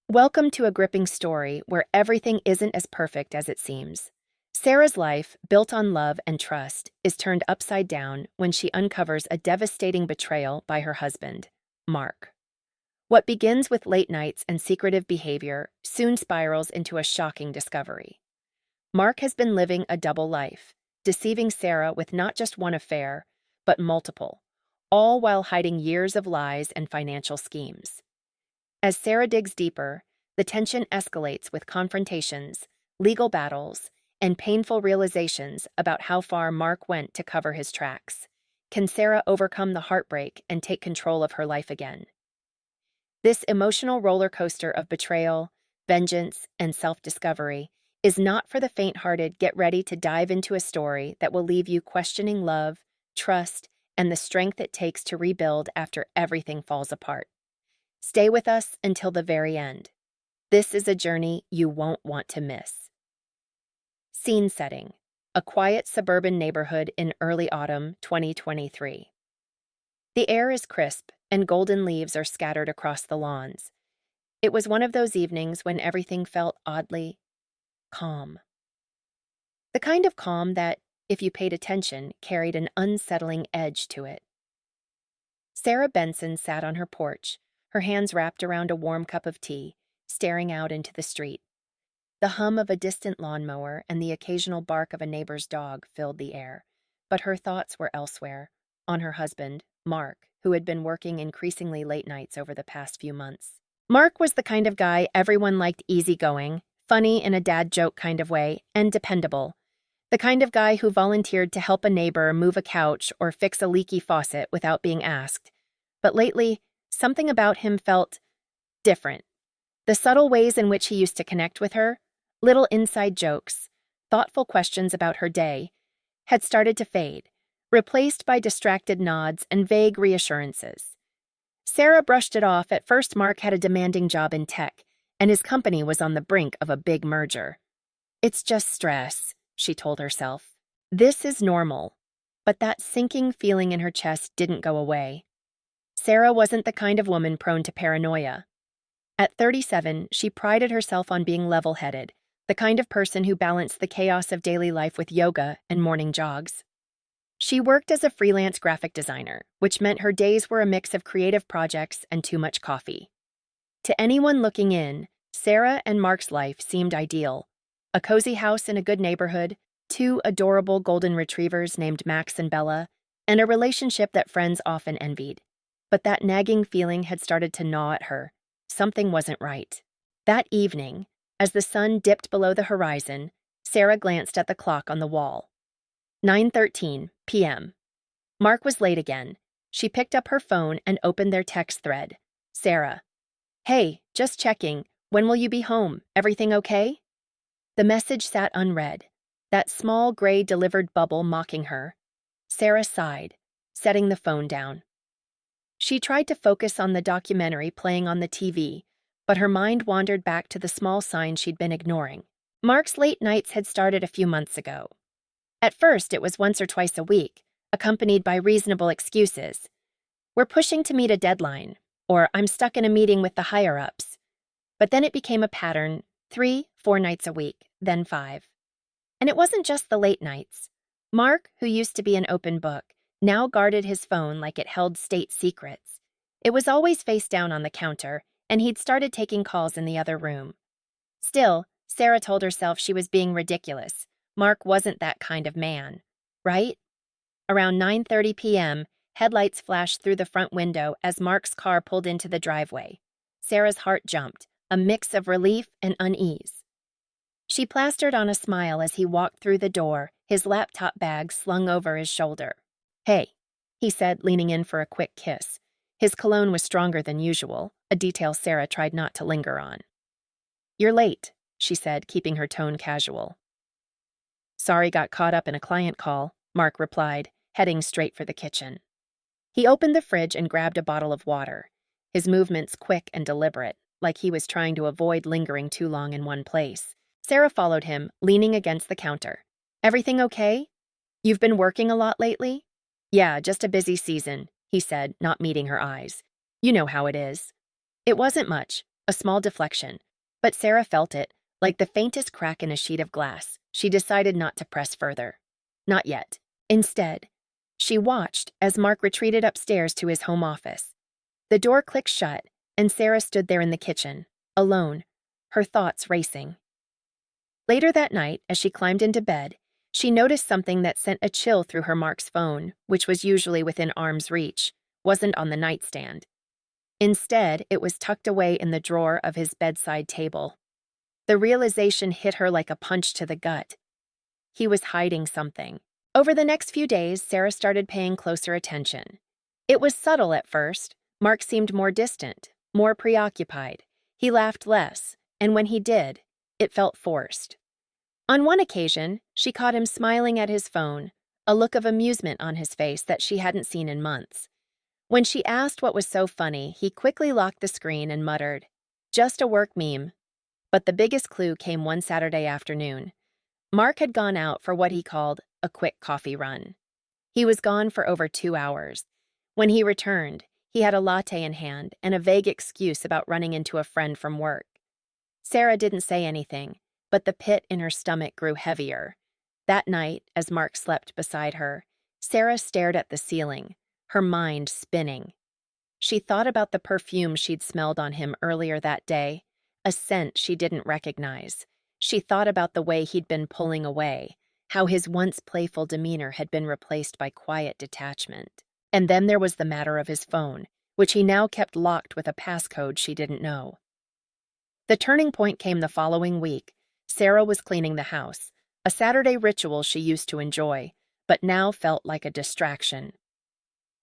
Welcome to a gripping story where everything isn't as perfect as it seems. Sarah's life, built on love and trust, is turned upside down when she uncovers a devastating betrayal by her husband, Mark. What begins with late nights and secretive behavior soon spirals into a shocking discovery. Mark has been living a double life, deceiving Sarah with not just one affair, but multiple, all while hiding years of lies and financial schemes. As Sarah digs deeper, the tension escalates with confrontations, legal battles, and painful realizations about how far Mark went to cover his tracks. Can Sarah overcome the heartbreak and take control of her life again? This emotional roller coaster of betrayal, vengeance, and self-discovery is not for the faint-hearted. Get ready to dive into a story that will leave you questioning love, trust, and the strength it takes to rebuild after everything falls apart. Stay with us until the very end. This is a journey you won't want to miss. Scene setting: a quiet suburban neighborhood in early autumn 2023. The air is crisp, and golden leaves are scattered across the lawns. It was one of those evenings when everything felt oddly calm. The kind of calm that, if you paid attention, carried an unsettling edge to it. Sarah Benson sat on her porch, her hands wrapped around a warm cup of tea, staring out into the street. The hum of a distant lawnmower and the occasional bark of a neighbor's dog filled the air, but her thoughts were elsewhere, on her husband, Mark, who had been working increasingly late nights over the past few months. Mark was the kind of guy everyone liked: easygoing, funny in a dad joke kind of way, and dependable. The kind of guy who volunteered to help a neighbor move a couch or fix a leaky faucet without being asked. But lately, something about him felt different. The subtle ways in which he used to connect with her, little inside jokes, thoughtful questions about her day, had started to fade, replaced by distracted nods and vague reassurances. Sarah brushed it off. At first, Mark had a demanding job in tech, and his company was on the brink of a big merger. "It's just stress," she told herself. "This is normal." But that sinking feeling in her chest didn't go away. Sarah wasn't the kind of woman prone to paranoia. At 37, she prided herself on being level-headed, the kind of person who balanced the chaos of daily life with yoga and morning jogs. She worked as a freelance graphic designer, which meant her days were a mix of creative projects and too much coffee. To anyone looking in, Sarah and Mark's life seemed ideal. A cozy house in a good neighborhood, two adorable golden retrievers named Max and Bella, and a relationship that friends often envied. But that nagging feeling had started to gnaw at her. Something wasn't right. That evening, as the sun dipped below the horizon, Sarah glanced at the clock on the wall. 9:13 p.m. Mark was late again. She picked up her phone and opened their text thread. "Sarah. Hey, just checking. When will you be home? Everything okay?" The message sat unread, that small gray delivered bubble mocking her. Sarah sighed, setting the phone down. She tried to focus on the documentary playing on the TV, but her mind wandered back to the small signs she'd been ignoring. Mark's late nights had started a few months ago. At first, it was once or twice a week, accompanied by reasonable excuses. "We're pushing to meet a deadline," or "I'm stuck in a meeting with the higher-ups." But then it became a pattern: 3, 4 nights a week, then 5. And it wasn't just the late nights. Mark, who used to be an open book, now guarded his phone like it held state secrets. It was always face down on the counter, and he'd started taking calls in the other room. Still, Sarah told herself she was being ridiculous. Mark wasn't that kind of man, right? Around 9:30 p.m., headlights flashed through the front window as Mark's car pulled into the driveway. Sarah's heart jumped, a mix of relief and unease. She plastered on a smile as he walked through the door, his laptop bag slung over his shoulder. "Hey," he said, leaning in for a quick kiss. His cologne was stronger than usual, a detail Sarah tried not to linger on. "You're late," she said, keeping her tone casual. "Sorry, got caught up in a client call," Mark replied, heading straight for the kitchen. He opened the fridge and grabbed a bottle of water, his movements quick and deliberate, like he was trying to avoid lingering too long in one place. Sarah followed him, leaning against the counter. "Everything okay? You've been working a lot lately?" "Yeah, just a busy season," he said, not meeting her eyes. "You know how it is." "It wasn't much. a small deflection. But Sarah felt it, like the faintest crack in a sheet of glass. She decided not to press further. Not yet. Instead, she watched as Mark retreated upstairs to his home office. The door clicked shut, and Sarah stood there in the kitchen, alone, her thoughts racing. Later that night, as she climbed into bed, she noticed something that sent a chill through her. Mark's phone, which was usually within arm's reach, wasn't on the nightstand. Instead, it was tucked away in the drawer of his bedside table. The realization hit her like a punch to the gut. He was hiding something. Over the next few days, Sarah started paying closer attention. It was subtle at first. Mark seemed more distant, more preoccupied. He laughed less, and when he did, it felt forced. On one occasion, she caught him smiling at his phone, a look of amusement on his face that she hadn't seen in months. When she asked what was so funny, he quickly locked the screen and muttered, "Just a work meme." But the biggest clue came one Saturday afternoon. Mark had gone out for what he called a quick coffee run. He was gone for over 2 hours. When he returned, he had a latte in hand and a vague excuse about running into a friend from work. Sarah didn't say anything, but the pit in her stomach grew heavier. That night, as Mark slept beside her, Sarah stared at the ceiling, her mind spinning. She thought about the perfume she'd smelled on him earlier that day, a scent she didn't recognize. She thought about the way he'd been pulling away, how his once playful demeanor had been replaced by quiet detachment. And then there was the matter of his phone, which he now kept locked with a passcode she didn't know. The turning point came the following week. Sarah was cleaning the house, a Saturday ritual she used to enjoy, but now felt like a distraction.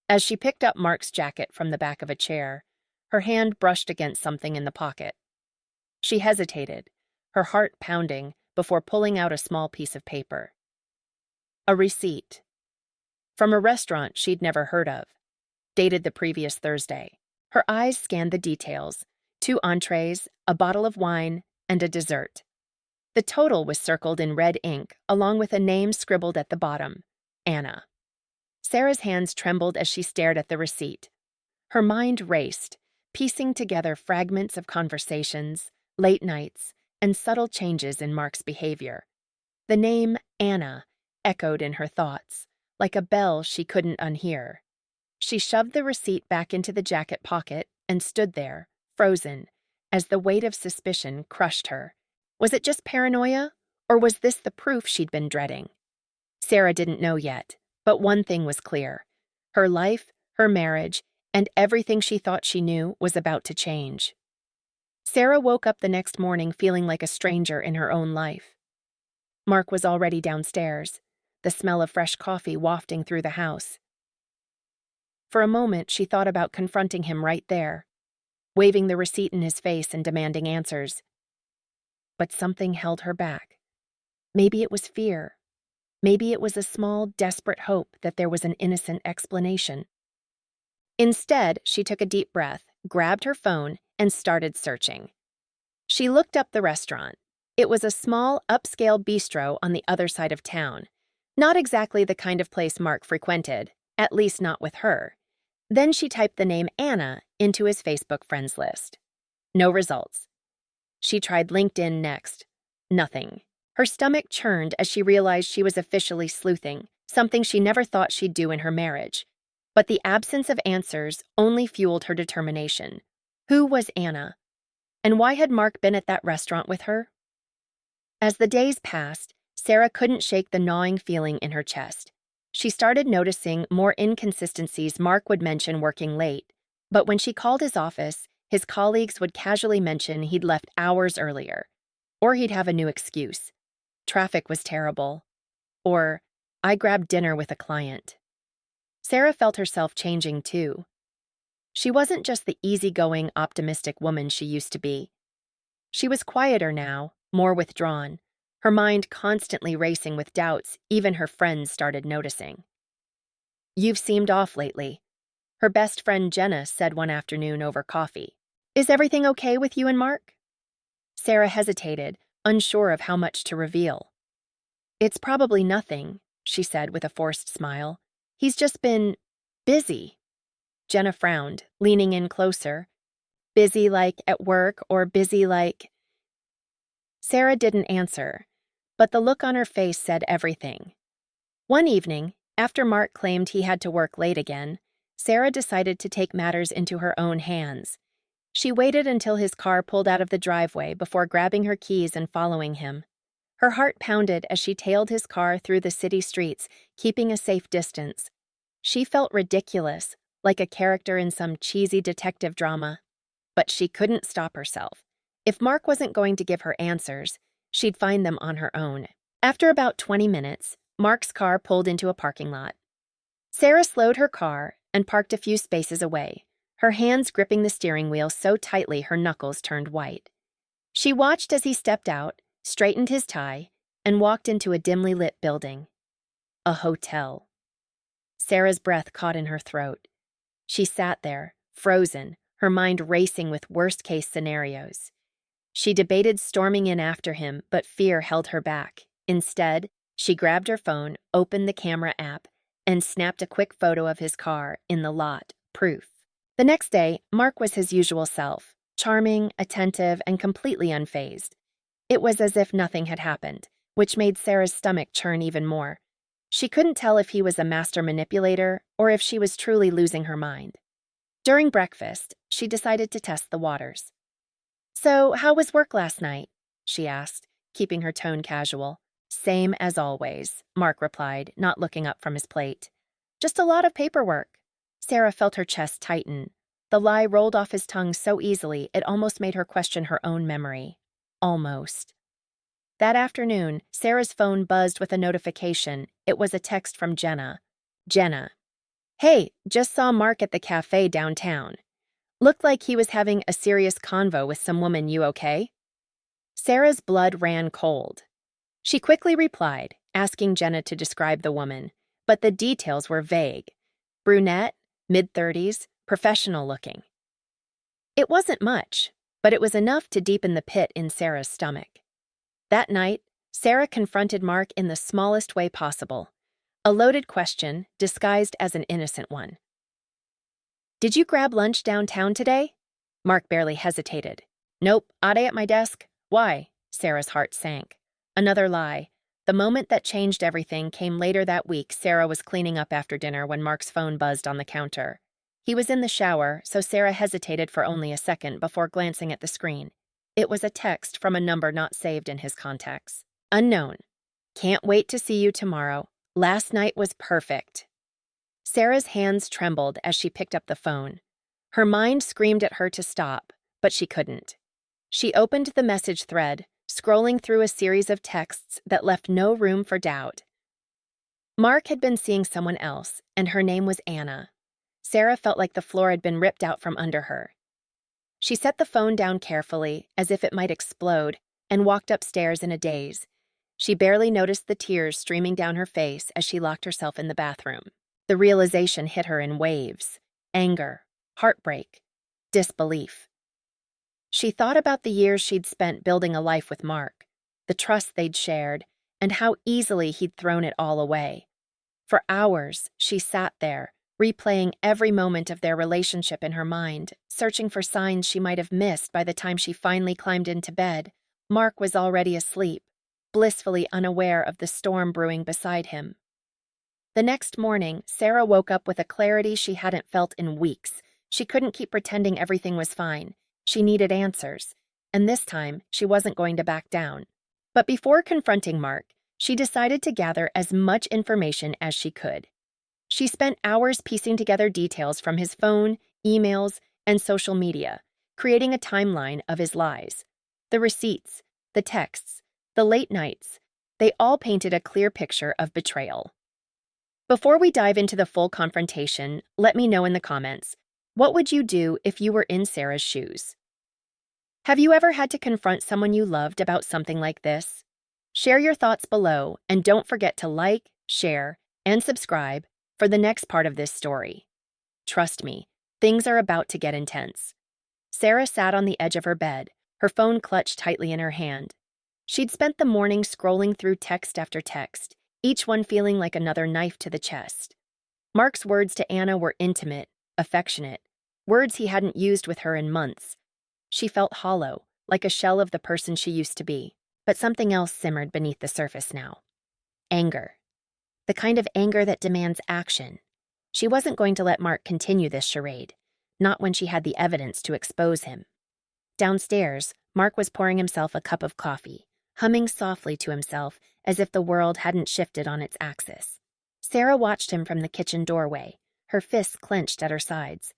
As she picked up Mark's jacket from the back of a chair, her hand brushed against something in the pocket. She hesitated, her heart pounding, before pulling out a small piece of paper. A receipt. From a restaurant she'd never heard of, dated the previous Thursday. Her eyes scanned the details: 2 entrees, a bottle of wine, and a dessert. The total was circled in red ink, along with a name scribbled at the bottom: Anna. Sarah's hands trembled as she stared at the receipt. Her mind raced, piecing together fragments of conversations, late nights, and subtle changes in Mark's behavior. The name Anna echoed in her thoughts, like a bell she couldn't unhear. She shoved the receipt back into the jacket pocket and stood there, frozen, as the weight of suspicion crushed her. Was it just paranoia, or was this the proof she'd been dreading? Sarah didn't know yet, but one thing was clear. Her life, her marriage, and everything she thought she knew was about to change. Sarah woke up the next morning feeling like a stranger in her own life. Mark was already downstairs, the smell of fresh coffee wafting through the house. For a moment, she thought about confronting him right there, waving the receipt in his face and demanding answers. But something held her back. Maybe it was fear. Maybe it was a small, desperate hope that there was an innocent explanation. Instead, she took a deep breath, grabbed her phone, and started searching. She looked up the restaurant. It was a small, upscale bistro on the other side of town. Not exactly the kind of place Mark frequented, at least not with her. Then she typed the name Anna into his Facebook friends list. No results. She tried LinkedIn next. Nothing. Her stomach churned as she realized she was officially sleuthing, something she never thought she'd do in her marriage. But the absence of answers only fueled her determination. Who was Anna? And why had Mark been at that restaurant with her? As the days passed, Sarah couldn't shake the gnawing feeling in her chest. She started noticing more inconsistencies. Mark would mention working late, but when she called his office, his colleagues would casually mention he'd left hours earlier, or he'd have a new excuse. Traffic was terrible, or I grabbed dinner with a client. Sarah felt herself changing too. She wasn't just the easygoing, optimistic woman she used to be. She was quieter now, more withdrawn, her mind constantly racing with doubts even her friends started noticing. "You've seemed off lately," her best friend Jenna said one afternoon over coffee. "Is everything okay with you and Mark?" Sarah hesitated, unsure of how much to reveal. "It's probably nothing," she said with a forced smile. "He's just been busy." Jenna frowned, leaning in closer. Busy like at work or busy like... Sarah didn't answer, but the look on her face said everything. One evening, after Mark claimed he had to work late again, Sarah decided to take matters into her own hands. She waited until his car pulled out of the driveway before grabbing her keys and following him. Her heart pounded as she tailed his car through the city streets, keeping a safe distance. She felt ridiculous, like a character in some cheesy detective drama. But she couldn't stop herself. If Mark wasn't going to give her answers, she'd find them on her own. After about 20 minutes, Mark's car pulled into a parking lot. Sarah slowed her car and parked a few spaces away, her hands gripping the steering wheel so tightly her knuckles turned white. She watched as he stepped out, straightened his tie, and walked into a dimly lit building. A hotel. Sarah's breath caught in her throat. She sat there, frozen, her mind racing with worst-case scenarios. She debated storming in after him, but fear held her back. Instead, she grabbed her phone, opened the camera app, and snapped a quick photo of his car in the lot, proof. The next day, Mark was his usual self, charming, attentive, and completely unfazed. It was as if nothing had happened, which made Sarah's stomach churn even more. She couldn't tell if he was a master manipulator or if she was truly losing her mind. During breakfast, she decided to test the waters. "So, how was work last night?" she asked, keeping her tone casual. "Same as always," Mark replied, not looking up from his plate. "Just a lot of paperwork." Sarah felt her chest tighten. The lie rolled off his tongue so easily it almost made her question her own memory. Almost. That afternoon, Sarah's phone buzzed with a notification. It was a text from Jenna. Jenna. "Hey, just saw Mark at the cafe downtown. Looked like he was having a serious convo with some woman. You okay?" Sarah's blood ran cold. She quickly replied, asking Jenna to describe the woman, but the details were vague. Brunette, mid-30s, professional looking. It wasn't much, but it was enough to deepen the pit in Sarah's stomach. That night, Sarah confronted Mark in the smallest way possible. A loaded question disguised as an innocent one. "Did you grab lunch downtown today?" Mark barely hesitated. "Nope, ade at my desk." "Why?" Sarah's heart sank. Another lie. The moment that changed everything came later that week. Sarah was cleaning up after dinner when Mark's phone buzzed on the counter. He was in the shower, so Sarah hesitated for only a second before glancing at the screen. It was a text from a number not saved in his contacts. Unknown. "Can't wait to see you tomorrow. Last night was perfect." Sarah's hands trembled as she picked up the phone. Her mind screamed at her to stop, but she couldn't. She opened the message thread, scrolling through a series of texts that left no room for doubt. Mark had been seeing someone else, and her name was Anna. Sarah felt like the floor had been ripped out from under her. She set the phone down carefully, as if it might explode, and walked upstairs in a daze. She barely noticed the tears streaming down her face as she locked herself in the bathroom. The realization hit her in waves: anger, heartbreak, disbelief. She thought about the years she'd spent building a life with Mark, the trust they'd shared, and how easily he'd thrown it all away. For hours, she sat there, replaying every moment of their relationship in her mind, searching for signs she might have missed. By the time she finally climbed into bed, Mark was already asleep, blissfully unaware of the storm brewing beside him. The next morning, Sarah woke up with a clarity she hadn't felt in weeks. She couldn't keep pretending everything was fine. She needed answers, and this time, she wasn't going to back down. But before confronting Mark, she decided to gather as much information as she could. She spent hours piecing together details from his phone, emails, and social media, creating a timeline of his lies. The receipts, the texts, the late nights, they all painted a clear picture of betrayal. Before we dive into the full confrontation, let me know in the comments, what would you do if you were in Sarah's shoes? Have you ever had to confront someone you loved about something like this? Share your thoughts below, and don't forget to like, share, and subscribe for the next part of this story. Trust me, things are about to get intense. Sarah sat on the edge of her bed, her phone clutched tightly in her hand. She'd spent the morning scrolling through text after text, each one feeling like another knife to the chest. Mark's words to Anna were intimate, affectionate, words he hadn't used with her in months, She felt hollow, like a shell of the person she used to be. But something else simmered beneath the surface now. Anger. The kind of anger that demands action. She wasn't going to let Mark continue this charade, not when she had the evidence to expose him. Downstairs, Mark was pouring himself a cup of coffee, humming softly to himself as if the world hadn't shifted on its axis. Sarah watched him from the kitchen doorway, her fists clenched at her sides.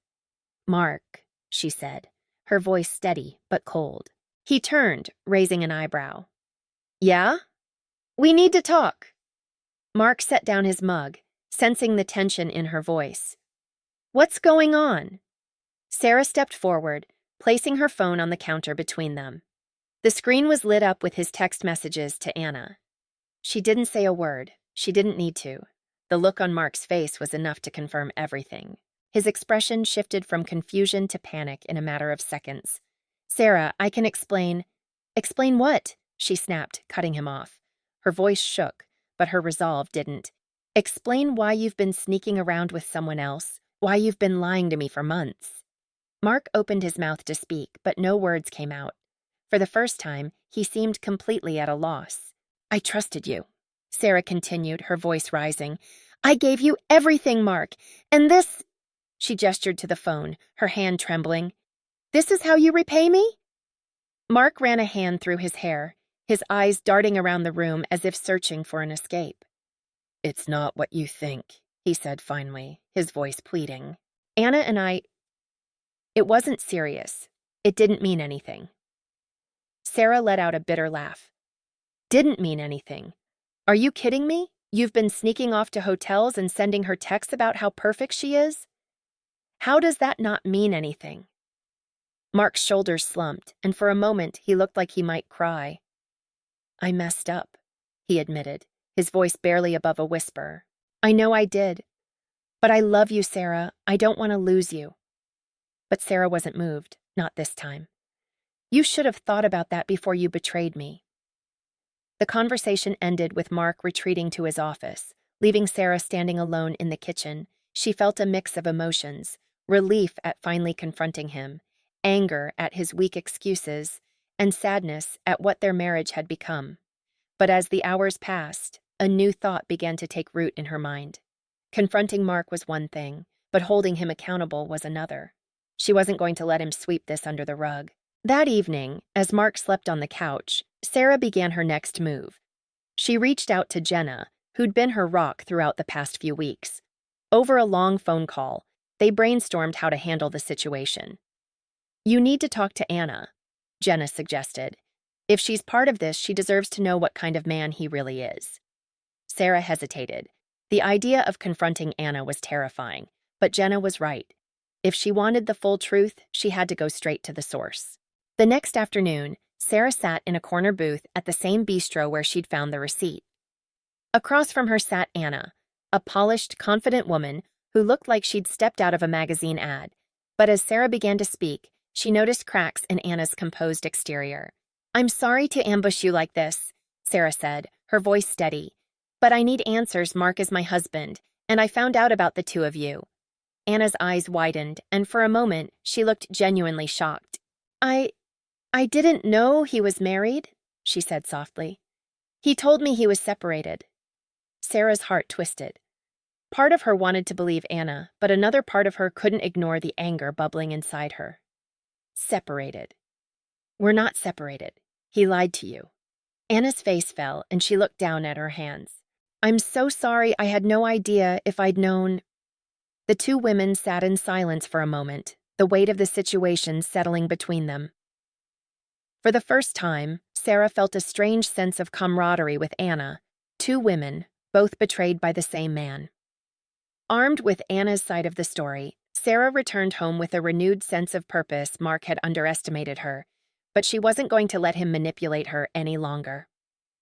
"Mark," she said, her voice steady but cold. He turned, raising an eyebrow. "Yeah? We need to talk." Mark set down his mug, sensing the tension in her voice. "What's going on?" Sarah stepped forward, placing her phone on the counter between them. The screen was lit up with his text messages to Anna. She didn't say a word. She didn't need to. The look on Mark's face was enough to confirm everything. His expression shifted from confusion to panic in a matter of seconds. "Sarah, I can explain." "Explain what?" she snapped, cutting him off. Her voice shook, but her resolve didn't. "Explain why you've been sneaking around with someone else, why you've been lying to me for months." Mark opened his mouth to speak, but no words came out. For the first time, he seemed completely at a loss. "I trusted you," Sarah continued, her voice rising. "I gave you everything, Mark, and this—" She gestured to the phone, her hand trembling. "This is how you repay me?" Mark ran a hand through his hair, his eyes darting around the room as if searching for an escape. "It's not what you think," he said finally, his voice pleading. "Anna and I— It wasn't serious. It didn't mean anything." Sarah let out a bitter laugh. "Didn't mean anything? Are you kidding me? You've been sneaking off to hotels and sending her texts about how perfect she is? How does that not mean anything?" Mark's shoulders slumped, and for a moment he looked like he might cry. "I messed up," he admitted, his voice barely above a whisper. "I know I did. But I love you, Sarah. I don't want to lose you." But Sarah wasn't moved, not this time. "You should have thought about that before you betrayed me." The conversation ended with Mark retreating to his office, leaving Sarah standing alone in the kitchen. She felt a mix of emotions: relief at finally confronting him, anger at his weak excuses, and sadness at what their marriage had become. But as the hours passed, a new thought began to take root in her mind. Confronting Mark was one thing, but holding him accountable was another. She wasn't going to let him sweep this under the rug. That evening, as Mark slept on the couch, Sarah began her next move. She reached out to Jenna, who'd been her rock throughout the past few weeks. Over a long phone call, they brainstormed how to handle the situation. "You need to talk to Anna," Jenna suggested. "If she's part of this, she deserves to know what kind of man he really is." Sarah hesitated. The idea of confronting Anna was terrifying, but Jenna was right. If she wanted the full truth, she had to go straight to the source. The next afternoon, Sarah sat in a corner booth at the same bistro where she'd found the receipt. Across from her sat Anna, a polished, confident woman who looked like she'd stepped out of a magazine ad. But as Sarah began to speak, she noticed cracks in Anna's composed exterior. "I'm sorry to ambush you like this," Sarah said, her voice steady. "But I need answers. Mark is my husband, and I found out about the two of you." Anna's eyes widened, and for a moment, she looked genuinely shocked. I didn't know he was married," she said softly. "He told me he was separated." Sarah's heart twisted. Part of her wanted to believe Anna, but another part of her couldn't ignore the anger bubbling inside her. "Separated. We're not separated. He lied to you." Anna's face fell, and she looked down at her hands. "I'm so sorry. I had no idea. If I'd known—" The two women sat in silence for a moment, the weight of the situation settling between them. For the first time, Sarah felt a strange sense of camaraderie with Anna, two women, both betrayed by the same man. Armed with Anna's side of the story, Sarah returned home with a renewed sense of purpose. Mark had underestimated her, but she wasn't going to let him manipulate her any longer.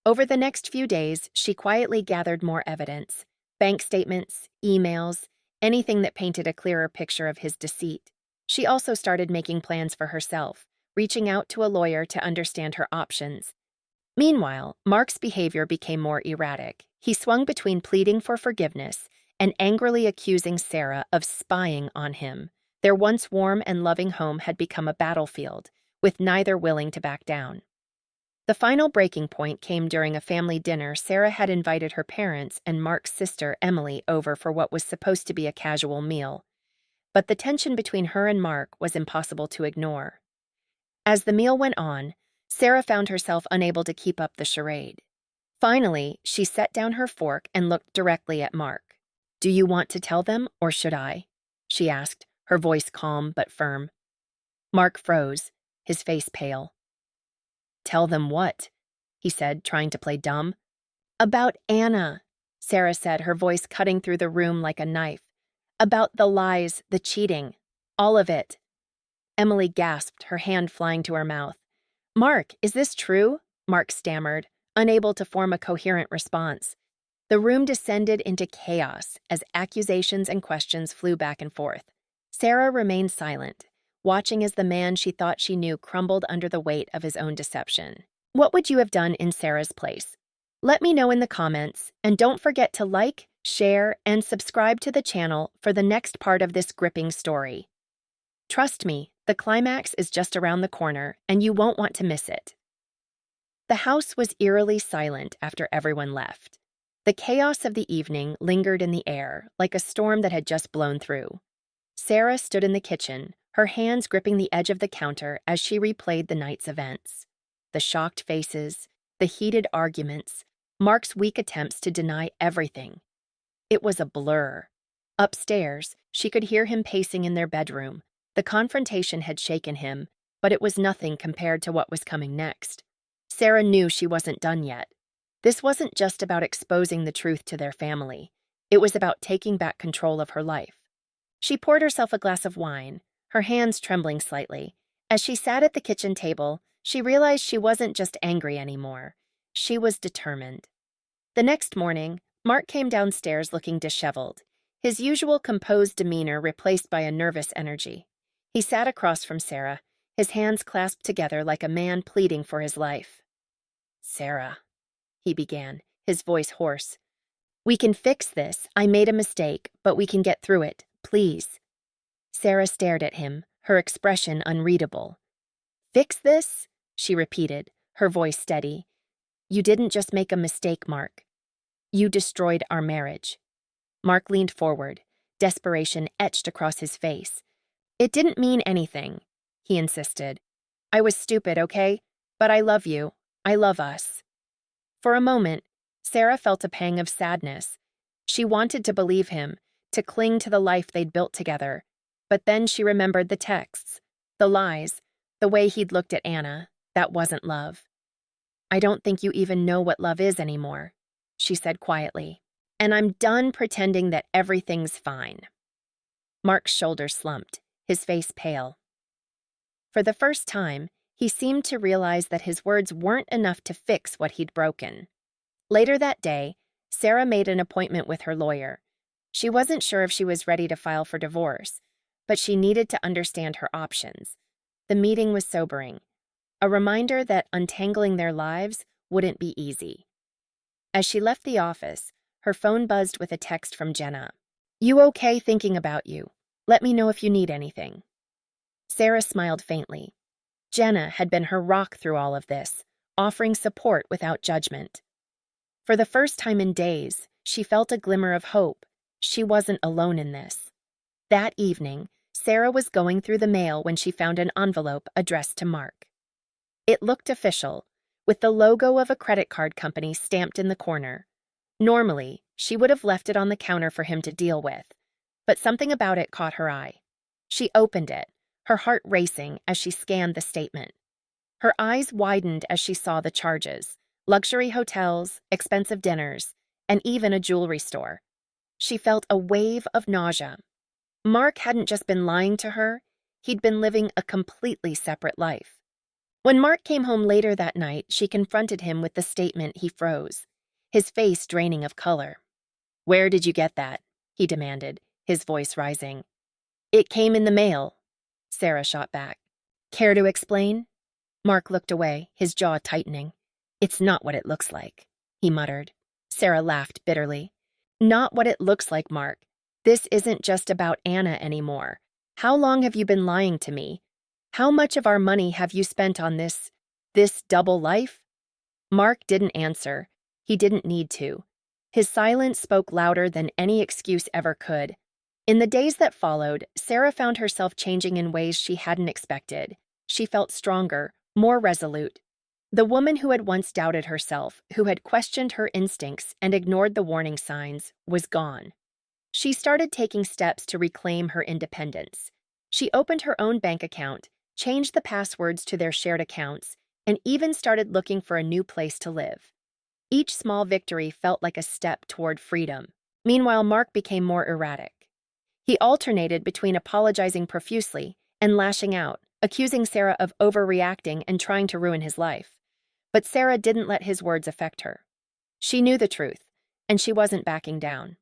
Over the next few days, she quietly gathered more evidence: bank statements, emails, anything that painted a clearer picture of his deceit. She also started making plans for herself, reaching out to a lawyer to understand her options. Meanwhile, Mark's behavior became more erratic. He swung between pleading for forgiveness and angrily accusing Sarah of spying on him. Their once warm and loving home had become a battlefield, with neither willing to back down. The final breaking point came during a family dinner. Sarah had invited her parents and Mark's sister, Emily, over for what was supposed to be a casual meal. But the tension between her and Mark was impossible to ignore. As the meal went on, Sarah found herself unable to keep up the charade. Finally, she set down her fork and looked directly at Mark. "Do you want to tell them, or should I?" she asked, her voice calm but firm. Mark froze, his face pale. "Tell them what?" he said, trying to play dumb. "About Anna," Sarah said, her voice cutting through the room like a knife. "About the lies, the cheating, all of it." Emily gasped, her hand flying to her mouth. "Mark, is this true?" Mark stammered, unable to form a coherent response. The room descended into chaos as accusations and questions flew back and forth. Sarah remained silent, watching as the man she thought she knew crumbled under the weight of his own deception. What would you have done in Sarah's place? Let me know in the comments, and don't forget to like, share, and subscribe to the channel for the next part of this gripping story. Trust me, the climax is just around the corner, and you won't want to miss it. The house was eerily silent after everyone left. The chaos of the evening lingered in the air, like a storm that had just blown through. Sarah stood in the kitchen, her hands gripping the edge of the counter as she replayed the night's events. The shocked faces, the heated arguments, Mark's weak attempts to deny everything. It was a blur. Upstairs, she could hear him pacing in their bedroom. The confrontation had shaken him, but it was nothing compared to what was coming next. Sarah knew she wasn't done yet. This wasn't just about exposing the truth to their family. It was about taking back control of her life. She poured herself a glass of wine, her hands trembling slightly. As she sat at the kitchen table, she realized she wasn't just angry anymore. She was determined. The next morning, Mark came downstairs looking disheveled, his usual composed demeanor replaced by a nervous energy. He sat across from Sarah, his hands clasped together like a man pleading for his life. "Sarah," he began, his voice hoarse. "We can fix this. I made a mistake, but we can get through it. Please." Sarah stared at him, her expression unreadable. "Fix this?" she repeated, her voice steady. "You didn't just make a mistake, Mark. You destroyed our marriage." Mark leaned forward, desperation etched across his face. "It didn't mean anything," he insisted. "I was stupid, okay? But I love you. I love us." For a moment, Sarah felt a pang of sadness. She wanted to believe him, to cling to the life they'd built together. But then she remembered the texts, the lies, the way he'd looked at Anna. That wasn't love. "I don't think you even know what love is anymore," she said quietly. "And I'm done pretending that everything's fine." Mark's shoulders slumped, his face pale. For the first time, he seemed to realize that his words weren't enough to fix what he'd broken. Later that day, Sarah made an appointment with her lawyer. She wasn't sure if she was ready to file for divorce, but she needed to understand her options. The meeting was sobering, a reminder that untangling their lives wouldn't be easy. As she left the office, her phone buzzed with a text from Jenna. "You okay? Thinking about you. Let me know if you need anything." Sarah smiled faintly. Jenna had been her rock through all of this, offering support without judgment. For the first time in days, she felt a glimmer of hope. She wasn't alone in this. That evening, Sarah was going through the mail when she found an envelope addressed to Mark. It looked official, with the logo of a credit card company stamped in the corner. Normally, she would have left it on the counter for him to deal with, but something about it caught her eye. She opened it, her heart racing as she scanned the statement. Her eyes widened as she saw the charges: luxury hotels, expensive dinners, and even a jewelry store. She felt a wave of nausea. Mark hadn't just been lying to her, he'd been living a completely separate life. When Mark came home later that night, she confronted him with the statement. He froze, his face draining of color. "Where did you get that?" he demanded, his voice rising. "It came in the mail," Sarah shot back. "Care to explain?" Mark looked away, his jaw tightening. "It's not what it looks like," he muttered. Sarah laughed bitterly. "Not what it looks like, Mark. This isn't just about Anna anymore. How long have you been lying to me? How much of our money have you spent on this double life? Mark didn't answer. He didn't need to. His silence spoke louder than any excuse ever could. In the days that followed, Sarah found herself changing in ways she hadn't expected. She felt stronger, more resolute. The woman who had once doubted herself, who had questioned her instincts and ignored the warning signs, was gone. She started taking steps to reclaim her independence. She opened her own bank account, changed the passwords to their shared accounts, and even started looking for a new place to live. Each small victory felt like a step toward freedom. Meanwhile, Mark became more erratic. He alternated between apologizing profusely and lashing out, accusing Sarah of overreacting and trying to ruin his life. But Sarah didn't let his words affect her. She knew the truth, and she wasn't backing down.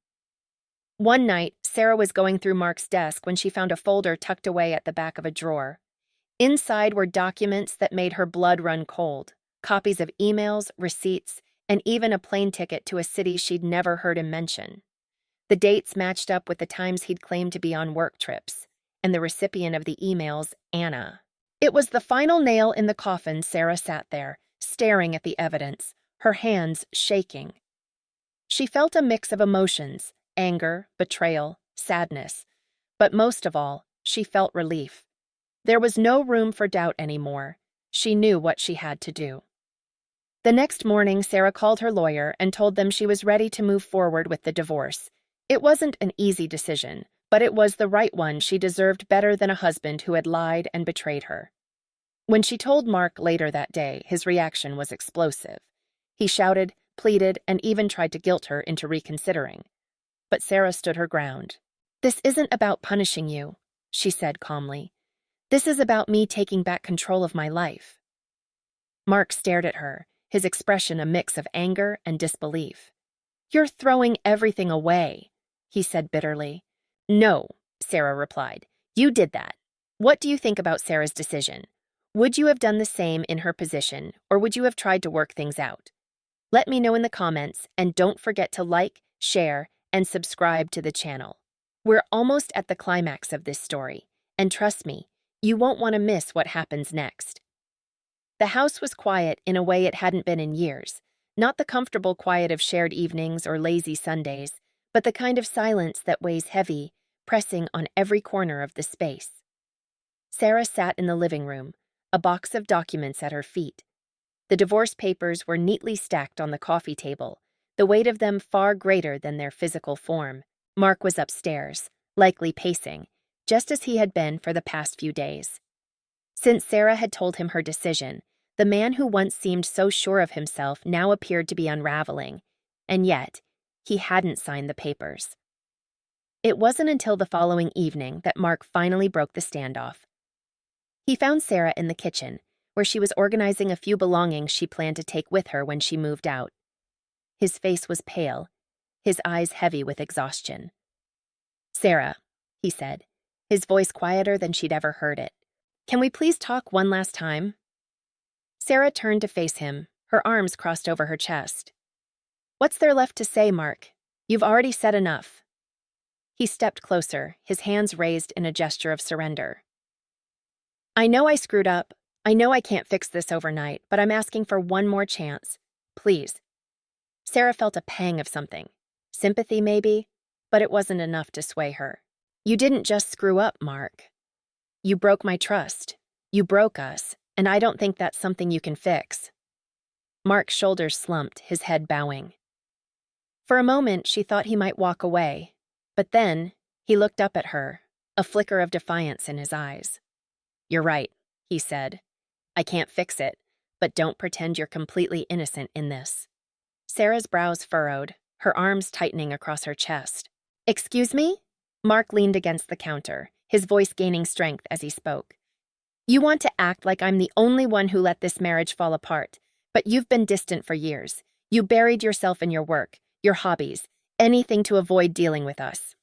One night, Sarah was going through Mark's desk when she found a folder tucked away at the back of a drawer. Inside were documents that made her blood run cold, copies of emails, receipts, and even a plane ticket to a city she'd never heard him mention. The dates matched up with the times he'd claimed to be on work trips, and the recipient of the emails, Anna. It was the final nail in the coffin. Sarah sat there, staring at the evidence, her hands shaking. She felt a mix of emotions, anger, betrayal, sadness, but most of all, she felt relief. There was no room for doubt anymore. She knew what she had to do. The next morning, Sarah called her lawyer and told them she was ready to move forward with the divorce. It wasn't an easy decision, but it was the right one. She deserved better than a husband who had lied and betrayed her. When she told Mark later that day, his reaction was explosive. He shouted, pleaded, and even tried to guilt her into reconsidering. But Sarah stood her ground. "This isn't about punishing you," she said calmly. "This is about me taking back control of my life." Mark stared at her, his expression a mix of anger and disbelief. "You're throwing everything away," he said bitterly. "No," Sarah replied. "You did that. What do you think about Sarah's decision? Would you have done the same in her position, or would you have tried to work things out? Let me know in the comments, and don't forget to like, share, and subscribe to the channel. We're almost at the climax of this story, and trust me, you won't want to miss what happens next." The house was quiet in a way it hadn't been in years, not the comfortable quiet of shared evenings or lazy Sundays, but the kind of silence that weighs heavy, pressing on every corner of the space. Sarah sat in the living room, a box of documents at her feet. The divorce papers were neatly stacked on the coffee table, the weight of them far greater than their physical form. Mark was upstairs, likely pacing, just as he had been for the past few days. Since Sarah had told him her decision, the man who once seemed so sure of himself now appeared to be unraveling, and yet, he hadn't signed the papers. It wasn't until the following evening that Mark finally broke the standoff. He found Sarah in the kitchen, where she was organizing a few belongings she planned to take with her when she moved out. His face was pale, his eyes heavy with exhaustion. "Sarah," he said, his voice quieter than she'd ever heard it. "Can we please talk one last time?" Sarah turned to face him, her arms crossed over her chest. "What's there left to say, Mark? You've already said enough." He stepped closer, his hands raised in a gesture of surrender. "I know I screwed up. I know I can't fix this overnight, but I'm asking for one more chance. Please." Sarah felt a pang of something. Sympathy, maybe, but it wasn't enough to sway her. "You didn't just screw up, Mark. You broke my trust. You broke us, and I don't think that's something you can fix." Mark's shoulders slumped, his head bowing. For a moment, she thought he might walk away, but then he looked up at her, a flicker of defiance in his eyes. "You're right," he said. "I can't fix it, but don't pretend you're completely innocent in this." Sarah's brows furrowed, her arms tightening across her chest. "Excuse me?" Mark leaned against the counter, his voice gaining strength as he spoke. "You want to act like I'm the only one who let this marriage fall apart, but you've been distant for years. You buried yourself in your work, your hobbies, anything to avoid dealing with us."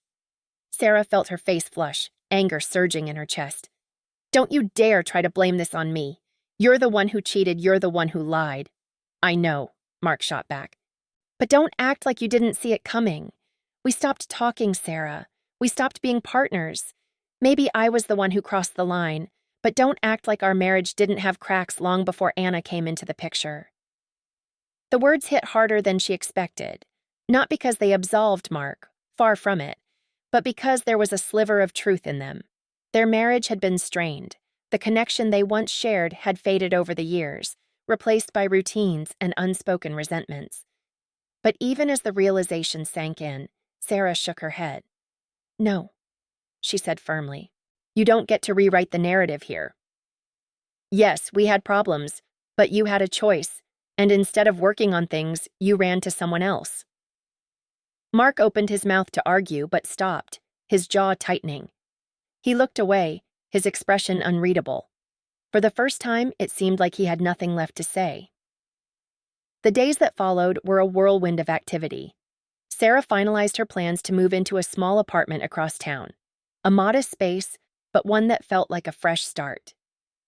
Sarah felt her face flush, anger surging in her chest. "Don't you dare try to blame this on me. You're the one who cheated, you're the one who lied." "I know," Mark shot back. "But don't act like you didn't see it coming. We stopped talking, Sarah. We stopped being partners. Maybe I was the one who crossed the line, but don't act like our marriage didn't have cracks long before Anna came into the picture." The words hit harder than she expected, not because they absolved Mark, far from it, but because there was a sliver of truth in them. Their marriage had been strained. The connection they once shared had faded over the years, replaced by routines and unspoken resentments. But even as the realization sank in, Sarah shook her head. "No," she said firmly. "You don't get to rewrite the narrative here. Yes, we had problems, but you had a choice, and instead of working on things, you ran to someone else." Mark opened his mouth to argue, but stopped, his jaw tightening. He looked away, his expression unreadable. For the first time, it seemed like he had nothing left to say. The days that followed were a whirlwind of activity. Sarah finalized her plans to move into a small apartment across town. A modest space, but one that felt like a fresh start.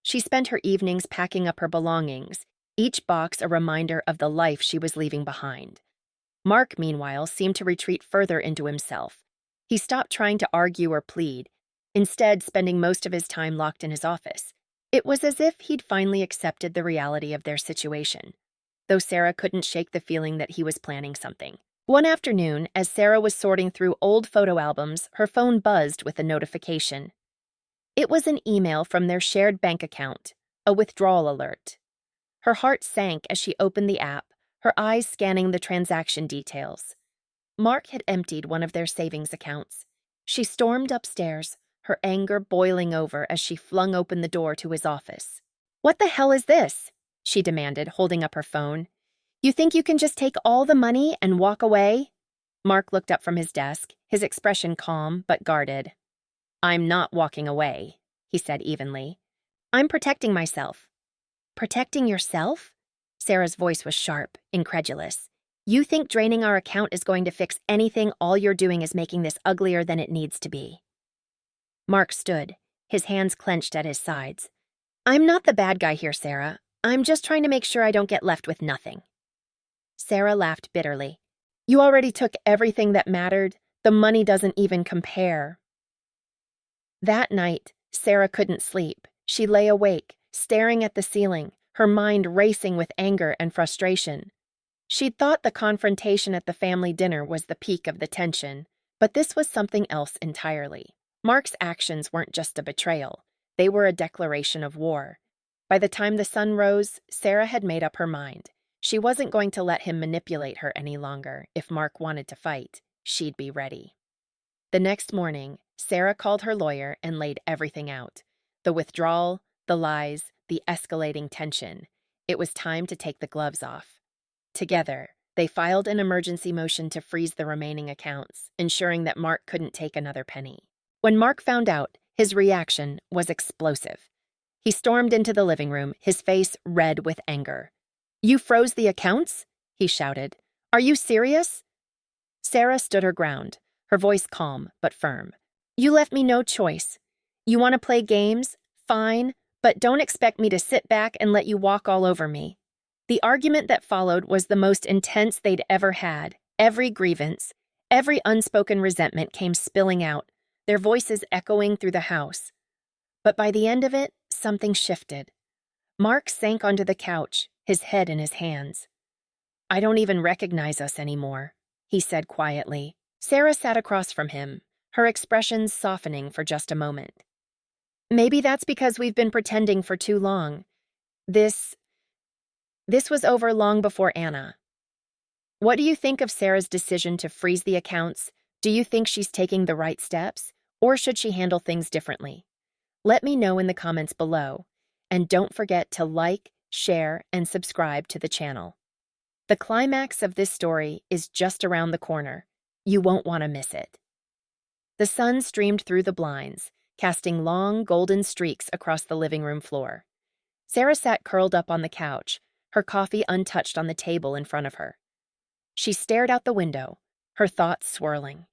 She spent her evenings packing up her belongings, each box a reminder of the life she was leaving behind. Mark, meanwhile, seemed to retreat further into himself. He stopped trying to argue or plead, instead spending most of his time locked in his office. It was as if he'd finally accepted the reality of their situation, though Sarah couldn't shake the feeling that he was planning something. One afternoon, as Sarah was sorting through old photo albums, her phone buzzed with a notification. It was an email from their shared bank account, a withdrawal alert. Her heart sank as she opened the app, her eyes scanning the transaction details. Mark had emptied one of their savings accounts. She stormed upstairs, her anger boiling over as she flung open the door to his office. "What the hell is this?" she demanded, holding up her phone. "You think you can just take all the money and walk away?" Mark looked up from his desk, his expression calm but guarded. "I'm not walking away," he said evenly. "I'm protecting myself." "Protecting yourself?" Sarah's voice was sharp, incredulous. "You think draining our account is going to fix anything? All you're doing is making this uglier than it needs to be." Mark stood, his hands clenched at his sides. "I'm not the bad guy here, Sarah. I'm just trying to make sure I don't get left with nothing." Sarah laughed bitterly. "You already took everything that mattered. The money doesn't even compare." That night, Sarah couldn't sleep. She lay awake, staring at the ceiling, her mind racing with anger and frustration. She'd thought the confrontation at the family dinner was the peak of the tension, but this was something else entirely. Mark's actions weren't just a betrayal. They were a declaration of war. By the time the sun rose, Sarah had made up her mind. She wasn't going to let him manipulate her any longer. If Mark wanted to fight, she'd be ready. The next morning, Sarah called her lawyer and laid everything out. The withdrawal, the lies, the escalating tension. It was time to take the gloves off. Together, they filed an emergency motion to freeze the remaining accounts, ensuring that Mark couldn't take another penny. When Mark found out, his reaction was explosive. He stormed into the living room, his face red with anger. "You froze the accounts?" he shouted. "Are you serious?" Sarah stood her ground, her voice calm but firm. "You left me no choice. You want to play games? Fine, but don't expect me to sit back and let you walk all over me." The argument that followed was the most intense they'd ever had. Every grievance, every unspoken resentment came spilling out, their voices echoing through the house. But by the end of it, something shifted. Mark sank onto the couch, his head in his hands. "I don't even recognize us anymore," he said quietly. Sarah sat across from him, her expressions softening for just a moment. "Maybe that's because we've been pretending for too long. This was over long before Anna." "What do you think of Sarah's decision to freeze the accounts? Do you think she's taking the right steps, or should she handle things differently? Let me know in the comments below, and don't forget to like, share, and subscribe to the channel. The climax of this story is just around the corner. You won't want to miss it. The sun streamed through the blinds, casting long, golden streaks across the living room floor. Sarah sat curled up on the couch, her coffee untouched on the table in front of her. She stared out the window, her thoughts swirling.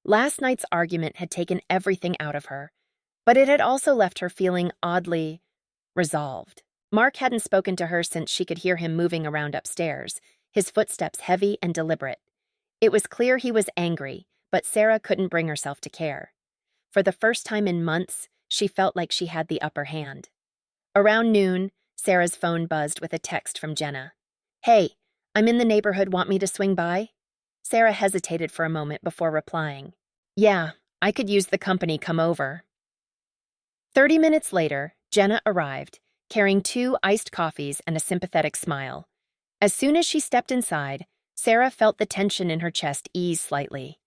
Last night's argument had taken everything out of her, but it had also left her feeling oddly resolved. Mark hadn't spoken to her since she could hear him moving around upstairs, his footsteps heavy and deliberate. It was clear he was angry, but Sarah couldn't bring herself to care. For the first time in months, she felt like she had the upper hand. Around noon, Sarah's phone buzzed with a text from Jenna. "Hey, I'm in the neighborhood, want me to swing by?" Sarah hesitated for a moment before replying. "Yeah, I could use the company, come over." 30 minutes later, Jenna arrived, carrying 2 iced coffees and a sympathetic smile. As soon as she stepped inside, Sarah felt the tension in her chest ease slightly.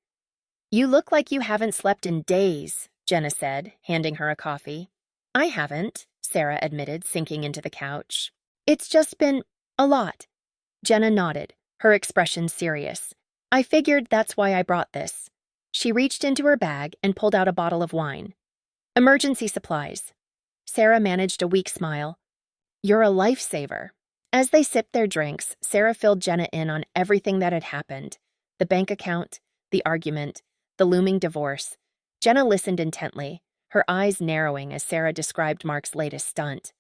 "You look like you haven't slept in days," Jenna said, handing her a coffee. "I haven't," Sarah admitted, sinking into the couch. "It's just been a lot." Jenna nodded, her expression serious. "I figured that's why I brought this." She reached into her bag and pulled out a bottle of wine. "Emergency supplies." Sarah managed a weak smile. "You're a lifesaver." As they sipped their drinks, Sarah filled Jenna in on everything that had happened. The bank account, the argument, the looming divorce. Jenna listened intently, her eyes narrowing as Sarah described Mark's latest stunt.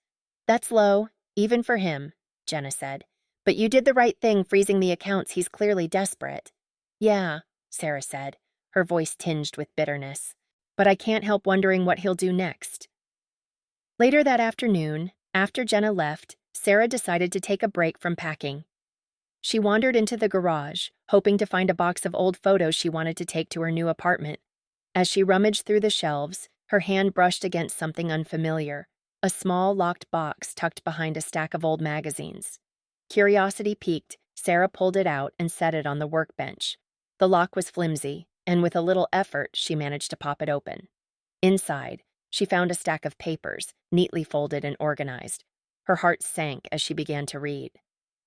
"That's low, even for him," Jenna said. "But you did the right thing freezing the accounts. He's clearly desperate." "Yeah," Sarah said, her voice tinged with bitterness. "But I can't help wondering what he'll do next." Later that afternoon, after Jenna left, Sarah decided to take a break from packing. She wandered into the garage, hoping to find a box of old photos she wanted to take to her new apartment. As she rummaged through the shelves, her hand brushed against something unfamiliar, a small locked box tucked behind a stack of old magazines. Curiosity piqued, Sarah pulled it out and set it on the workbench. The lock was flimsy, and with a little effort, she managed to pop it open. Inside, she found a stack of papers, neatly folded and organized. Her heart sank as she began to read.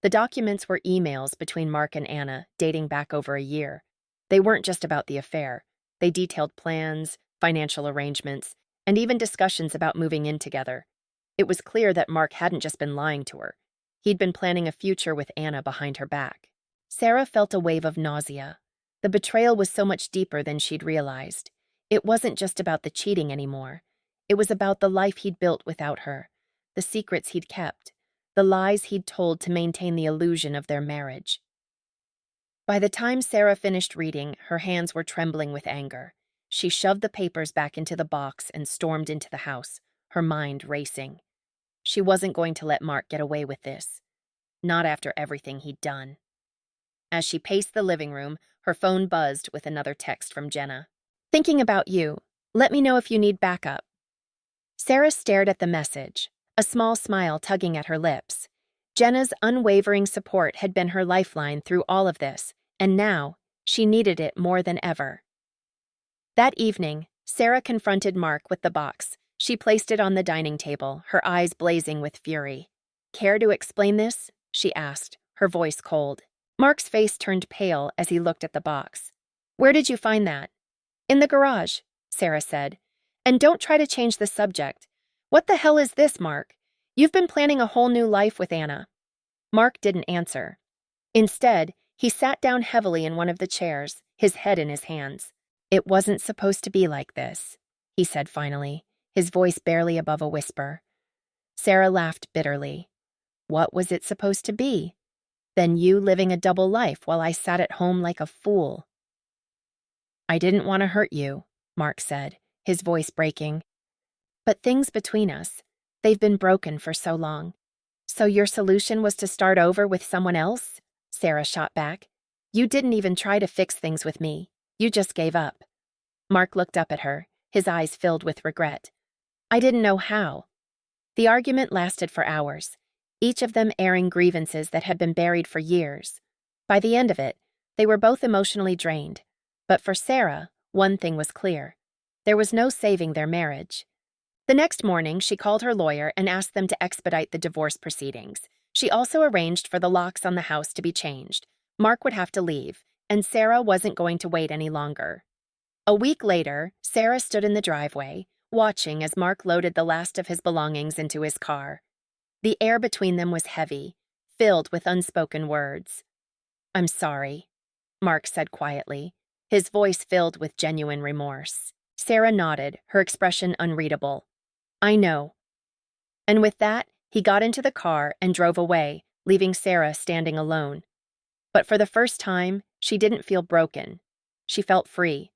The documents were emails between Mark and Anna, dating back over a year. They weren't just about the affair. They detailed plans, financial arrangements, and even discussions about moving in together. It was clear that Mark hadn't just been lying to her. He'd been planning a future with Anna behind her back. Sarah felt a wave of nausea. The betrayal was so much deeper than she'd realized. It wasn't just about the cheating anymore. It was about the life he'd built without her, the secrets he'd kept, the lies he'd told to maintain the illusion of their marriage. By the time Sarah finished reading, her hands were trembling with anger. She shoved the papers back into the box and stormed into the house, her mind racing. She wasn't going to let Mark get away with this. Not after everything he'd done. As she paced the living room, her phone buzzed with another text from Jenna. "Thinking about you. Let me know if you need backup." Sarah stared at the message, a small smile tugging at her lips. Jenna's unwavering support had been her lifeline through all of this, and now she needed it more than ever. That evening, Sarah confronted Mark with the box. She placed it on the dining table, her eyes blazing with fury. "Care to explain this?" she asked, her voice cold. Mark's face turned pale as he looked at the box. "Where did you find that?" "In the garage," Sarah said. "And don't try to change the subject. What the hell is this, Mark? You've been planning a whole new life with Anna." Mark didn't answer. Instead, he sat down heavily in one of the chairs, his head in his hands. "It wasn't supposed to be like this," he said finally, his voice barely above a whisper. Sarah laughed bitterly. "What was it supposed to be? Then you living a double life while I sat at home like a fool." "I didn't want to hurt you," Mark said, his voice breaking. "But things between us, they've been broken for so long." "So your solution was to start over with someone else?" Sarah shot back. "You didn't even try to fix things with me. You just gave up." Mark looked up at her, his eyes filled with regret. "I didn't know how." The argument lasted for hours, each of them airing grievances that had been buried for years. By the end of it, they were both emotionally drained. But for Sarah, one thing was clear. There was no saving their marriage. The next morning, she called her lawyer and asked them to expedite the divorce proceedings. She also arranged for the locks on the house to be changed. Mark would have to leave, and Sarah wasn't going to wait any longer. A week later, Sarah stood in the driveway, watching as Mark loaded the last of his belongings into his car. The air between them was heavy, filled with unspoken words. "I'm sorry," Mark said quietly, his voice filled with genuine remorse. Sarah nodded, her expression unreadable. "I know." And with that, he got into the car and drove away, leaving Sarah standing alone. But for the first time, she didn't feel broken. She felt free.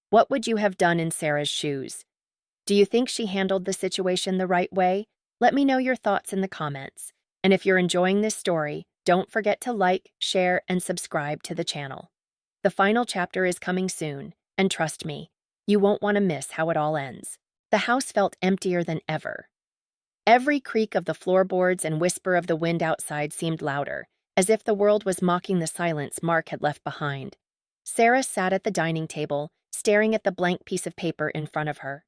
What would you have done in Sarah's shoes? Do you think she handled the situation the right way? Let me know your thoughts in the comments. And if you're enjoying this story, don't forget to like, share, and subscribe to the channel. The final chapter is coming soon, and trust me, you won't want to miss how it all ends. The house felt emptier than ever. Every creak of the floorboards and whisper of the wind outside seemed louder, as if the world was mocking the silence Mark had left behind. Sarah sat at the dining table, staring at the blank piece of paper in front of her.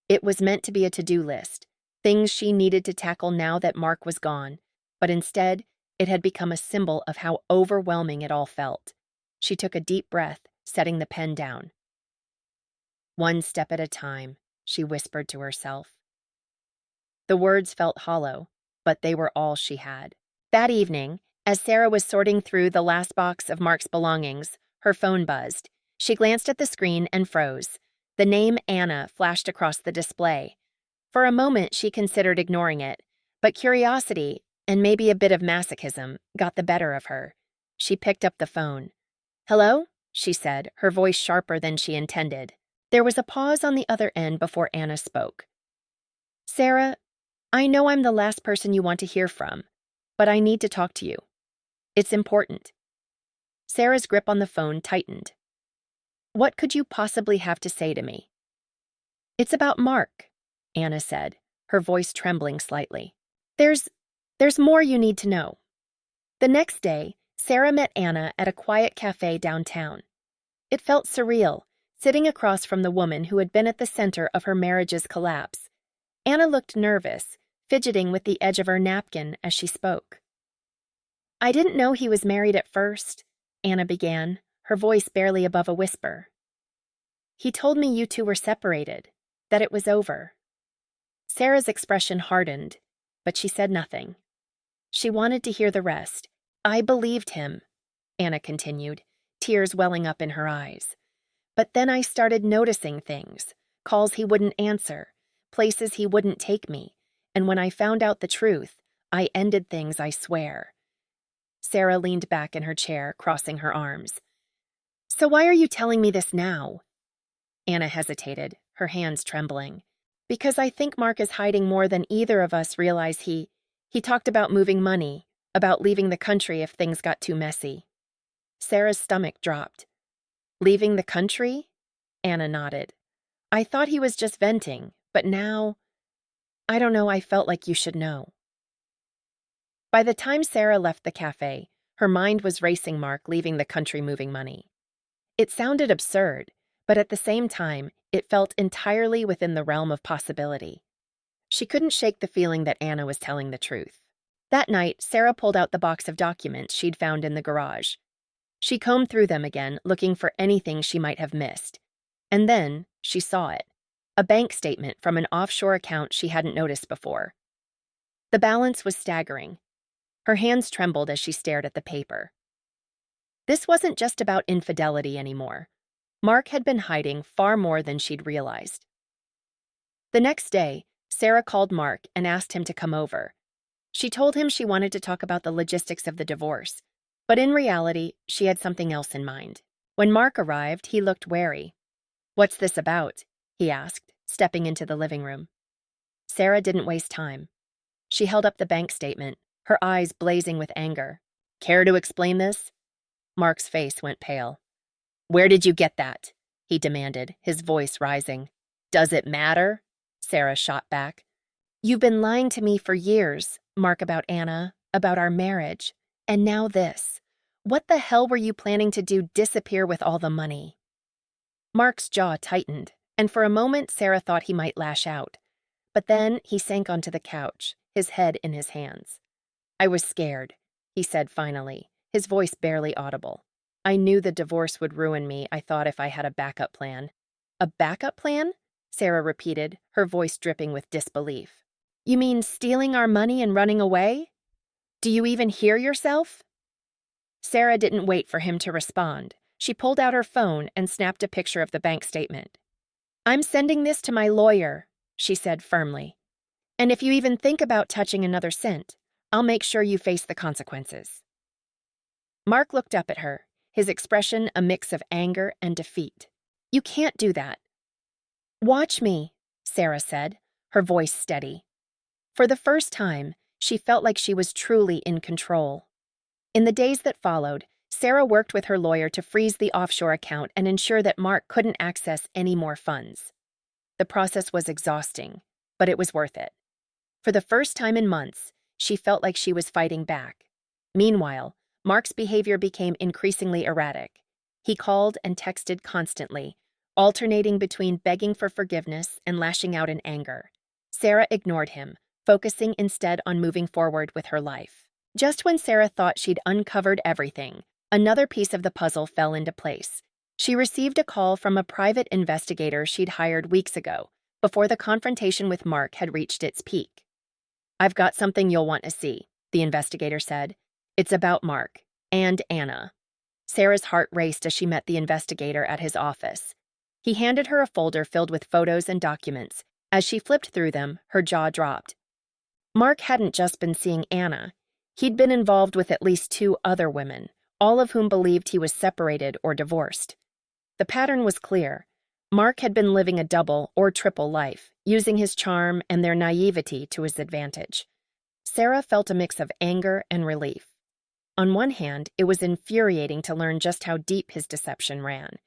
It was meant to be a to-do list, things she needed to tackle now that Mark was gone, but instead, it had become a symbol of how overwhelming it all felt. She took a deep breath, setting the pen down. "One step at a time," she whispered to herself. The words felt hollow, but they were all she had. That evening, as Sarah was sorting through the last box of Mark's belongings, her phone buzzed. She glanced at the screen and froze. The name Anna flashed across the display. For a moment, she considered ignoring it, but curiosity, and maybe a bit of masochism, got the better of her. She picked up the phone. "Hello?" she said, her voice sharper than she intended. There was a pause on the other end before Anna spoke. "Sarah, I know I'm the last person you want to hear from, but I need to talk to you. It's important." Sarah's grip on the phone tightened. "What could you possibly have to say to me?" "It's about Mark," Anna said, her voice trembling slightly. There's more you need to know." The next day, Sarah met Anna at a quiet cafe downtown. It felt surreal, sitting across from the woman who had been at the center of her marriage's collapse. Anna looked nervous, fidgeting with the edge of her napkin as she spoke. "I didn't know he was married at first," Anna began, her voice barely above a whisper. "He told me you two were separated, that it was over." Sarah's expression hardened, but she said nothing. She wanted to hear the rest. "I believed him," Anna continued, tears welling up in her eyes. "But then I started noticing things, calls he wouldn't answer, places he wouldn't take me, and when I found out the truth, I ended things, I swear." Sarah leaned back in her chair, crossing her arms. "So why are you telling me this now?" Anna hesitated, her hands trembling. "Because I think Mark is hiding more than either of us realize. He talked about moving money, about leaving the country if things got too messy." Sarah's stomach dropped. "Leaving the country?" Anna nodded. "I thought he was just venting, but now, I don't know, I felt like you should know." By the time Sarah left the cafe, her mind was racing Mark leaving the country moving money. It sounded absurd, but at the same time, it felt entirely within the realm of possibility. She couldn't shake the feeling that Anna was telling the truth. That night, Sarah pulled out the box of documents she'd found in the garage. She combed through them again, looking for anything she might have missed. And then, she saw it. A bank statement from an offshore account she hadn't noticed before. The balance was staggering. Her hands trembled as she stared at the paper. This wasn't just about infidelity anymore. Mark had been hiding far more than she'd realized. The next day, Sarah called Mark and asked him to come over. She told him she wanted to talk about the logistics of the divorce, but in reality, she had something else in mind. When Mark arrived, he looked wary. "What's this about?" he asked, stepping into the living room. Sarah didn't waste time. She held up the bank statement, her eyes blazing with anger. "Care to explain this?" Mark's face went pale. "Where did you get that?" he demanded, his voice rising. "Does it matter?" Sarah shot back. "You've been lying to me for years, Mark, about Anna, about our marriage, and now this. What the hell were you planning to do, disappear with all the money?" Mark's jaw tightened, and for a moment Sarah thought he might lash out. But then he sank onto the couch, his head in his hands. "I was scared," he said finally, his voice barely audible. "I knew the divorce would ruin me. I thought if I had a backup plan." "A backup plan?" Sarah repeated, her voice dripping with disbelief. "You mean stealing our money and running away? Do you even hear yourself?" Sarah didn't wait for him to respond. She pulled out her phone and snapped a picture of the bank statement. "I'm sending this to my lawyer," she said firmly. "And if you even think about touching another cent, I'll make sure you face the consequences." Mark looked up at her, his expression a mix of anger and defeat. "You can't do that." "Watch me," Sarah said, her voice steady. For the first time, she felt like she was truly in control. In the days that followed, Sarah worked with her lawyer to freeze the offshore account and ensure that Mark couldn't access any more funds. The process was exhausting, but it was worth it. For the first time in months, she felt like she was fighting back. Meanwhile, Mark's behavior became increasingly erratic. He called and texted constantly, alternating between begging for forgiveness and lashing out in anger. Sarah ignored him, focusing instead on moving forward with her life. Just when Sarah thought she'd uncovered everything, another piece of the puzzle fell into place. She received a call from a private investigator she'd hired weeks ago, before the confrontation with Mark had reached its peak. "I've got something you'll want to see," the investigator said. "It's about Mark and Anna." Sarah's heart raced as she met the investigator at his office. He handed her a folder filled with photos and documents. As she flipped through them, her jaw dropped. Mark hadn't just been seeing Anna. He'd been involved with at least 2 other women, all of whom believed he was separated or divorced. The pattern was clear. Mark had been living a double or triple life, using his charm and their naivety to his advantage. Sarah felt a mix of anger and relief. On one hand, it was infuriating to learn just how deep his deception ran,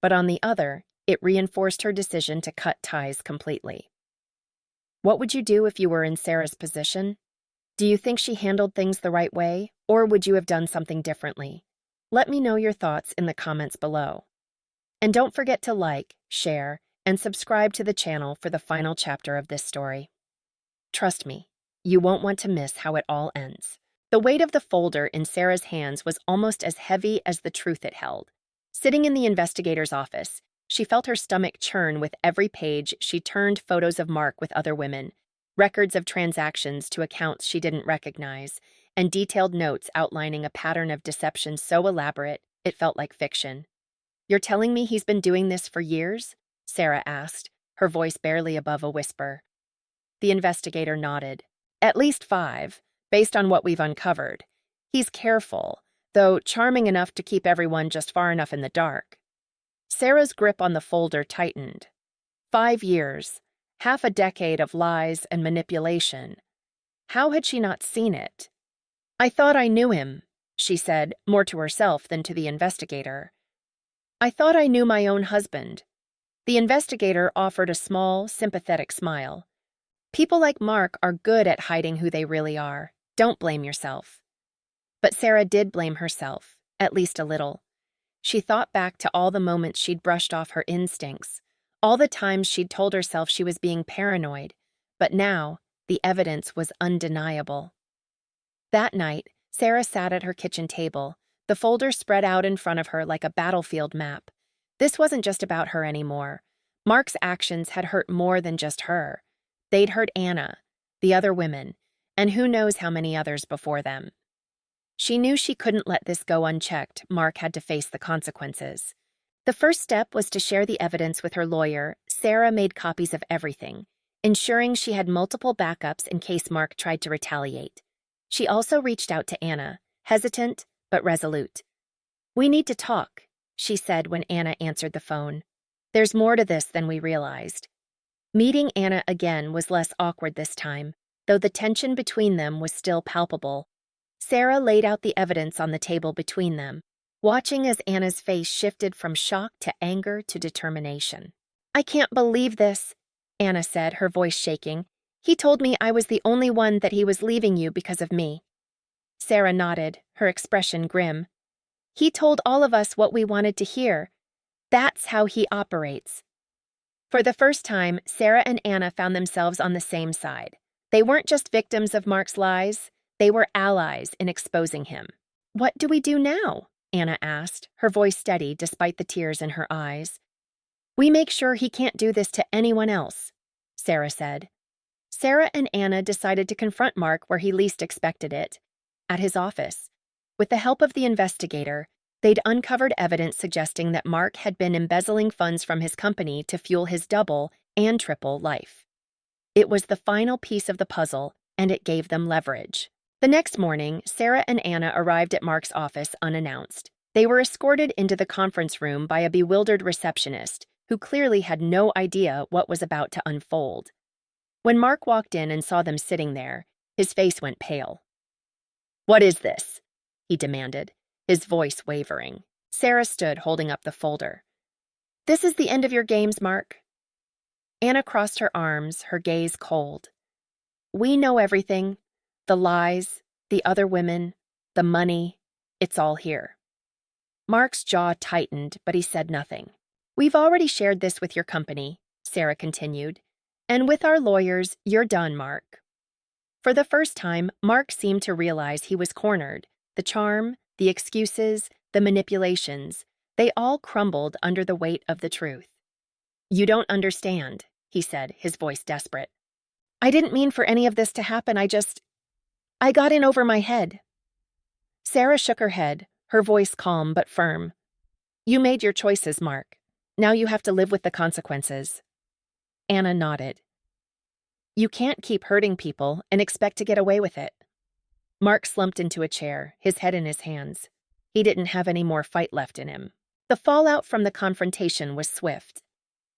but on the other, it reinforced her decision to cut ties completely. What would you do if you were in Sarah's position? Do you think she handled things the right way, or would you have done something differently? Let me know your thoughts in the comments below. And don't forget to like, share, and subscribe to the channel for the final chapter of this story. Trust me, you won't want to miss how it all ends. The weight of the folder in Sarah's hands was almost as heavy as the truth it held. Sitting in the investigator's office, she felt her stomach churn with every page. She turned photos of Mark with other women, records of transactions to accounts she didn't recognize, and detailed notes outlining a pattern of deception so elaborate it felt like fiction. "You're telling me he's been doing this for years?" Sarah asked, her voice barely above a whisper. The investigator nodded. "At least 5, based on what we've uncovered. He's careful, though charming enough to keep everyone just far enough in the dark." Sarah's grip on the folder tightened. 5 years, half a decade of lies and manipulation. How had she not seen it? "I thought I knew him," she said, more to herself than to the investigator. "I thought I knew my own husband." The investigator offered a small, sympathetic smile. "People like Mark are good at hiding who they really are. Don't blame yourself." But Sarah did blame herself, at least a little. She thought back to all the moments she'd brushed off her instincts, all the times she'd told herself she was being paranoid, but now the evidence was undeniable. That night, Sarah sat at her kitchen table, the folder spread out in front of her like a battlefield map. This wasn't just about her anymore. Mark's actions had hurt more than just her. They'd hurt Anna, the other women, and who knows how many others before them. She knew she couldn't let this go unchecked. Mark had to face the consequences. The first step was to share the evidence with her lawyer. Sarah made copies of everything, ensuring she had multiple backups in case Mark tried to retaliate. She also reached out to Anna, hesitant but resolute. "We need to talk," she said when Anna answered the phone. "There's more to this than we realized." Meeting Anna again was less awkward this time, though the tension between them was still palpable. Sarah laid out the evidence on the table between them, watching as Anna's face shifted from shock to anger to determination. "I can't believe this," Anna said, her voice shaking. "He told me I was the only one, that he was leaving you because of me." Sarah nodded, her expression grim. "He told all of us what we wanted to hear. That's how he operates." For the first time, Sarah and Anna found themselves on the same side. They weren't just victims of Mark's lies, they were allies in exposing him. "What do we do now?" Anna asked, her voice steady despite the tears in her eyes. "We make sure he can't do this to anyone else," Sarah said. Sarah and Anna decided to confront Mark where he least expected it, at his office. With the help of the investigator, they'd uncovered evidence suggesting that Mark had been embezzling funds from his company to fuel his double and triple life. It was the final piece of the puzzle, and it gave them leverage. The next morning, Sarah and Anna arrived at Mark's office unannounced. They were escorted into the conference room by a bewildered receptionist, who clearly had no idea what was about to unfold. When Mark walked in and saw them sitting there, his face went pale. "What is this?" he demanded, his voice wavering. Sarah stood holding up the folder. "This is the end of your games, Mark." Anna crossed her arms, her gaze cold. "We know everything. The lies, the other women, the money. It's all here." Mark's jaw tightened, but he said nothing. "We've already shared this with your company," Sarah continued. "And with our lawyers, you're done, Mark." For the first time, Mark seemed to realize he was cornered. The charm, the excuses, the manipulations, they all crumbled under the weight of the truth. "You don't understand," he said, his voice desperate. "I didn't mean for any of this to happen. I got in over my head." Sarah shook her head, her voice calm but firm. "You made your choices, Mark. Now you have to live with the consequences." Anna nodded. "You can't keep hurting people and expect to get away with it." Mark slumped into a chair, his head in his hands. He didn't have any more fight left in him. The fallout from the confrontation was swift.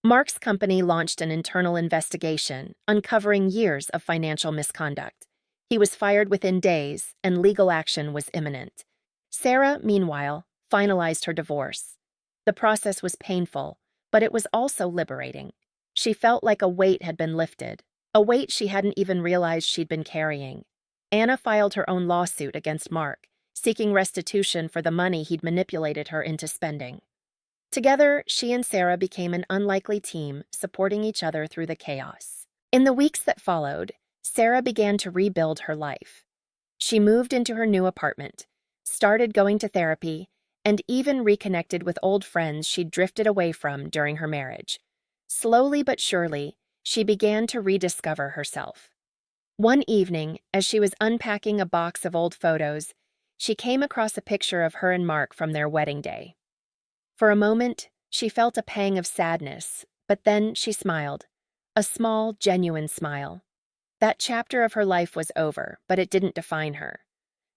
Mark's company launched an internal investigation, uncovering years of financial misconduct. He was fired within days, and legal action was imminent. Sarah, meanwhile, finalized her divorce. The process was painful, but it was also liberating. She felt like a weight had been lifted, a weight she hadn't even realized she'd been carrying. Anna filed her own lawsuit against Mark, seeking restitution for the money he'd manipulated her into spending. Together, she and Sarah became an unlikely team, supporting each other through the chaos. In the weeks that followed, Sarah began to rebuild her life. She moved into her new apartment, started going to therapy, and even reconnected with old friends she'd drifted away from during her marriage. Slowly but surely, she began to rediscover herself. One evening, as she was unpacking a box of old photos, she came across a picture of her and Mark from their wedding day. For a moment, she felt a pang of sadness, but then she smiled. A small, genuine smile. That chapter of her life was over, but it didn't define her.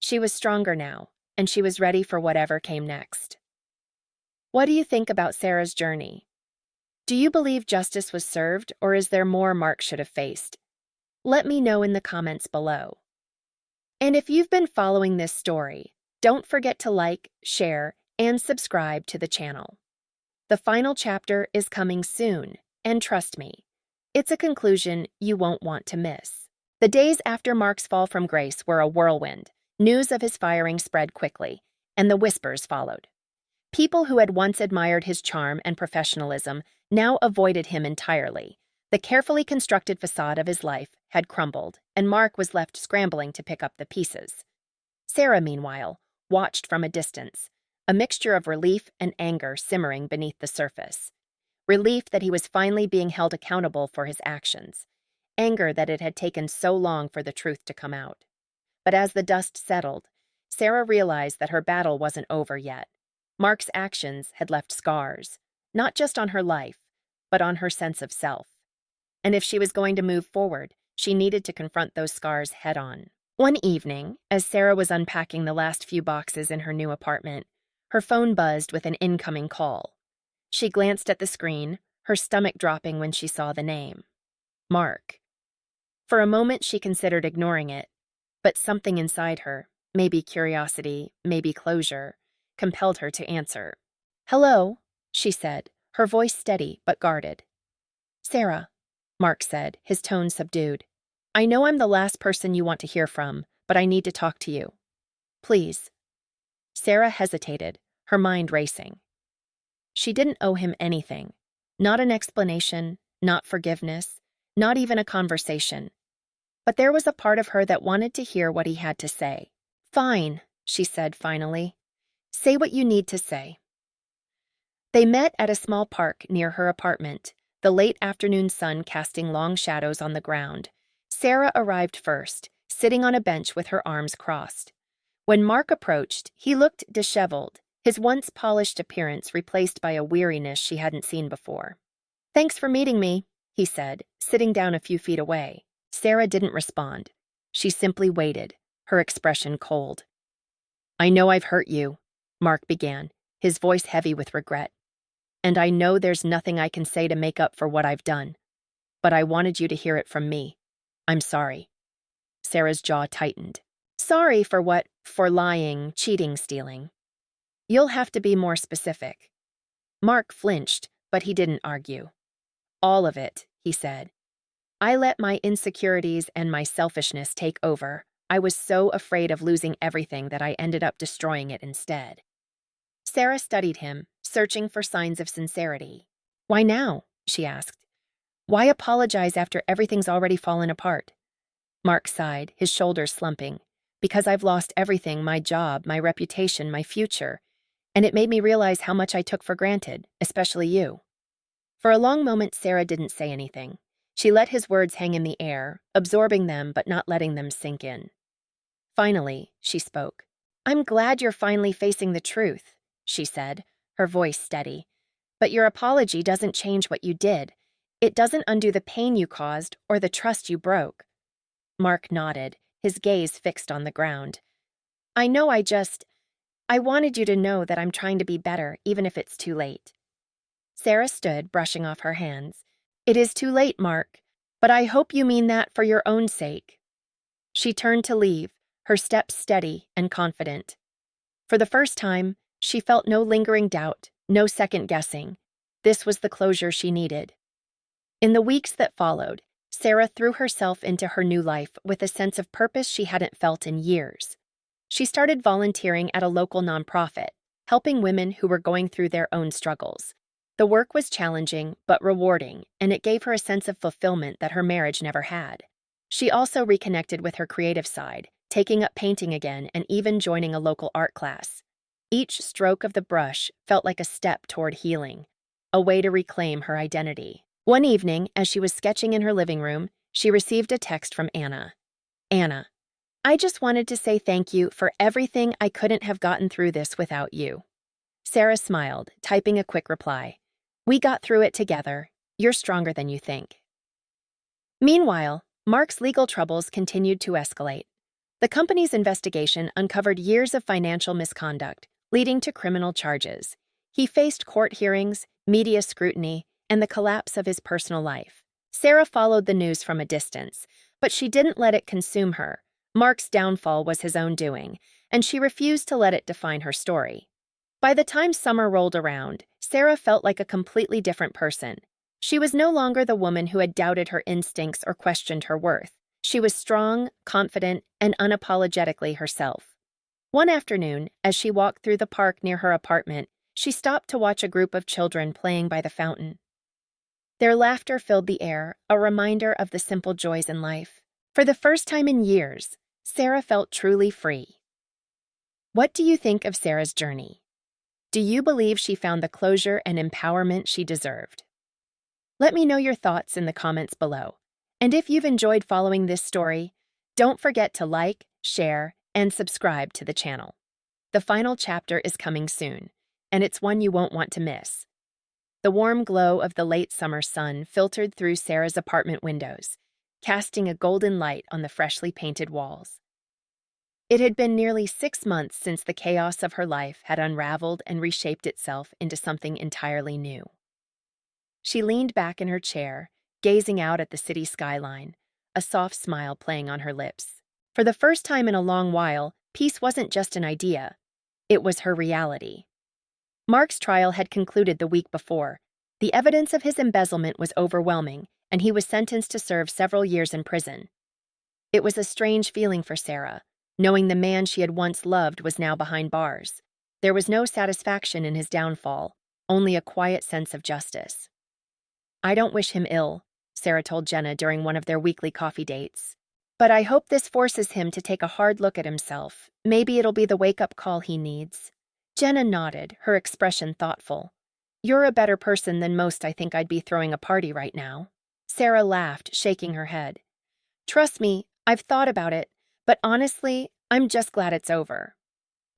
She was stronger now, and she was ready for whatever came next. What do you think about Sarah's journey? Do you believe justice was served, or is there more Mark should have faced? Let me know in the comments below. And if you've been following this story, don't forget to like, share, and subscribe to the channel. The final chapter is coming soon, and trust me, it's a conclusion you won't want to miss. The days after Mark's fall from grace were a whirlwind. News of his firing spread quickly, and the whispers followed. People who had once admired his charm and professionalism now avoided him entirely. The carefully constructed facade of his life had crumbled, and Mark was left scrambling to pick up the pieces. Sarah, meanwhile, watched from a distance, a mixture of relief and anger simmering beneath the surface. Relief that he was finally being held accountable for his actions. Anger that it had taken so long for the truth to come out. But as the dust settled, Sarah realized that her battle wasn't over yet. Mark's actions had left scars, not just on her life, but on her sense of self. And if she was going to move forward, she needed to confront those scars head-on. One evening, as Sarah was unpacking the last few boxes in her new apartment, her phone buzzed with an incoming call. She glanced at the screen, her stomach dropping when she saw the name. Mark. For a moment she considered ignoring it, but something inside her, maybe curiosity, maybe closure, compelled her to answer. "Hello," she said, her voice steady but guarded. "Sarah," Mark said, his tone subdued. "I know I'm the last person you want to hear from, but I need to talk to you. Please." Sarah hesitated, her mind racing. She didn't owe him anything. Not an explanation, not forgiveness, not even a conversation. But there was a part of her that wanted to hear what he had to say. "Fine," she said finally. "Say what you need to say." They met at a small park near her apartment, the late afternoon sun casting long shadows on the ground. Sarah arrived first, sitting on a bench with her arms crossed. When Mark approached, he looked disheveled, his once polished appearance replaced by a weariness she hadn't seen before. "Thanks for meeting me," he said, sitting down a few feet away. Sarah didn't respond. She simply waited, her expression cold. "I know I've hurt you," Mark began, his voice heavy with regret. and I know there's nothing I can say to make up for what I've done. But I wanted you to hear it from me. I'm sorry." Sarah's jaw tightened. "Sorry for what? For lying, cheating, stealing. You'll have to be more specific." Mark flinched, but he didn't argue. "All of it," he said. "I let my insecurities and my selfishness take over. I was so afraid of losing everything that I ended up destroying it instead." Sarah studied him, searching for signs of sincerity. "Why now?" she asked. "Why apologize after everything's already fallen apart?" Mark sighed, his shoulders slumping. "Because I've lost everything, my job, my reputation, my future. And it made me realize how much I took for granted, especially you." For a long moment, Sarah didn't say anything. She let his words hang in the air, absorbing them but not letting them sink in. Finally, she spoke. "I'm glad you're finally facing the truth," she said, her voice steady. "But your apology doesn't change what you did. It doesn't undo the pain you caused or the trust you broke." Mark nodded, his gaze fixed on the ground. "I know I wanted you to know that I'm trying to be better, even if it's too late." Sarah stood, brushing off her hands. "It is too late, Mark, but I hope you mean that for your own sake." She turned to leave, her steps steady and confident. For the first time, she felt no lingering doubt, no second guessing. This was the closure she needed. In the weeks that followed, Sarah threw herself into her new life with a sense of purpose she hadn't felt in years. She started volunteering at a local nonprofit, helping women who were going through their own struggles. The work was challenging but rewarding, and it gave her a sense of fulfillment that her marriage never had. She also reconnected with her creative side, taking up painting again and even joining a local art class. Each stroke of the brush felt like a step toward healing, a way to reclaim her identity. One evening, as she was sketching in her living room, she received a text from Anna. "Anna, I just wanted to say thank you for everything. I couldn't have gotten through this without you." Sarah smiled, typing a quick reply. "We got through it together. You're stronger than you think." Meanwhile, Mark's legal troubles continued to escalate. The company's investigation uncovered years of financial misconduct, leading to criminal charges. He faced court hearings, media scrutiny, and the collapse of his personal life. Sarah followed the news from a distance, but she didn't let it consume her. Mark's downfall was his own doing, and she refused to let it define her story. By the time summer rolled around, Sarah felt like a completely different person. She was no longer the woman who had doubted her instincts or questioned her worth. She was strong, confident, and unapologetically herself. One afternoon, as she walked through the park near her apartment, she stopped to watch a group of children playing by the fountain. Their laughter filled the air, a reminder of the simple joys in life. For the first time in years, Sarah felt truly free. What do you think of Sarah's journey? Do you believe she found the closure and empowerment she deserved? Let me know your thoughts in the comments below. And if you've enjoyed following this story, don't forget to like, share, and subscribe to the channel. The final chapter is coming soon, and it's one you won't want to miss. The warm glow of the late summer sun filtered through Sarah's apartment windows, casting a golden light on the freshly painted walls. It had been nearly 6 months since the chaos of her life had unraveled and reshaped itself into something entirely new. She leaned back in her chair, gazing out at the city skyline, a soft smile playing on her lips. For the first time in a long while, peace wasn't just an idea, it was her reality. Mark's trial had concluded the week before. The evidence of his embezzlement was overwhelming, and he was sentenced to serve several years in prison. It was a strange feeling for Sarah, knowing the man she had once loved was now behind bars. There was no satisfaction in his downfall, only a quiet sense of justice. "I don't wish him ill," Sarah told Jenna during one of their weekly coffee dates. "But I hope this forces him to take a hard look at himself. Maybe it'll be the wake-up call he needs." Jenna nodded, her expression thoughtful. "You're a better person than most. I think I'd be throwing a party right now." Sarah laughed, shaking her head. "Trust me, I've thought about it, but honestly, I'm just glad it's over."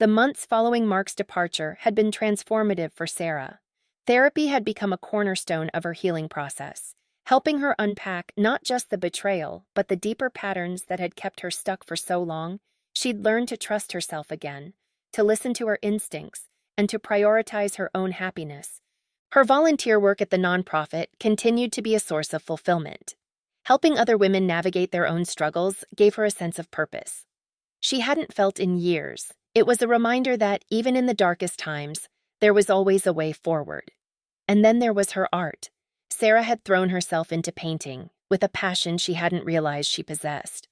The months following Mark's departure had been transformative for Sarah. Therapy had become a cornerstone of her healing process, helping her unpack not just the betrayal, but the deeper patterns that had kept her stuck for so long. She'd learned to trust herself again, to listen to her instincts, and to prioritize her own happiness. Her volunteer work at the nonprofit continued to be a source of fulfillment. Helping other women navigate their own struggles gave her a sense of purpose. She hadn't felt in years. It was a reminder that, even in the darkest times, there was always a way forward. And then there was her art. Sarah had thrown herself into painting, with a passion she hadn't realized she possessed.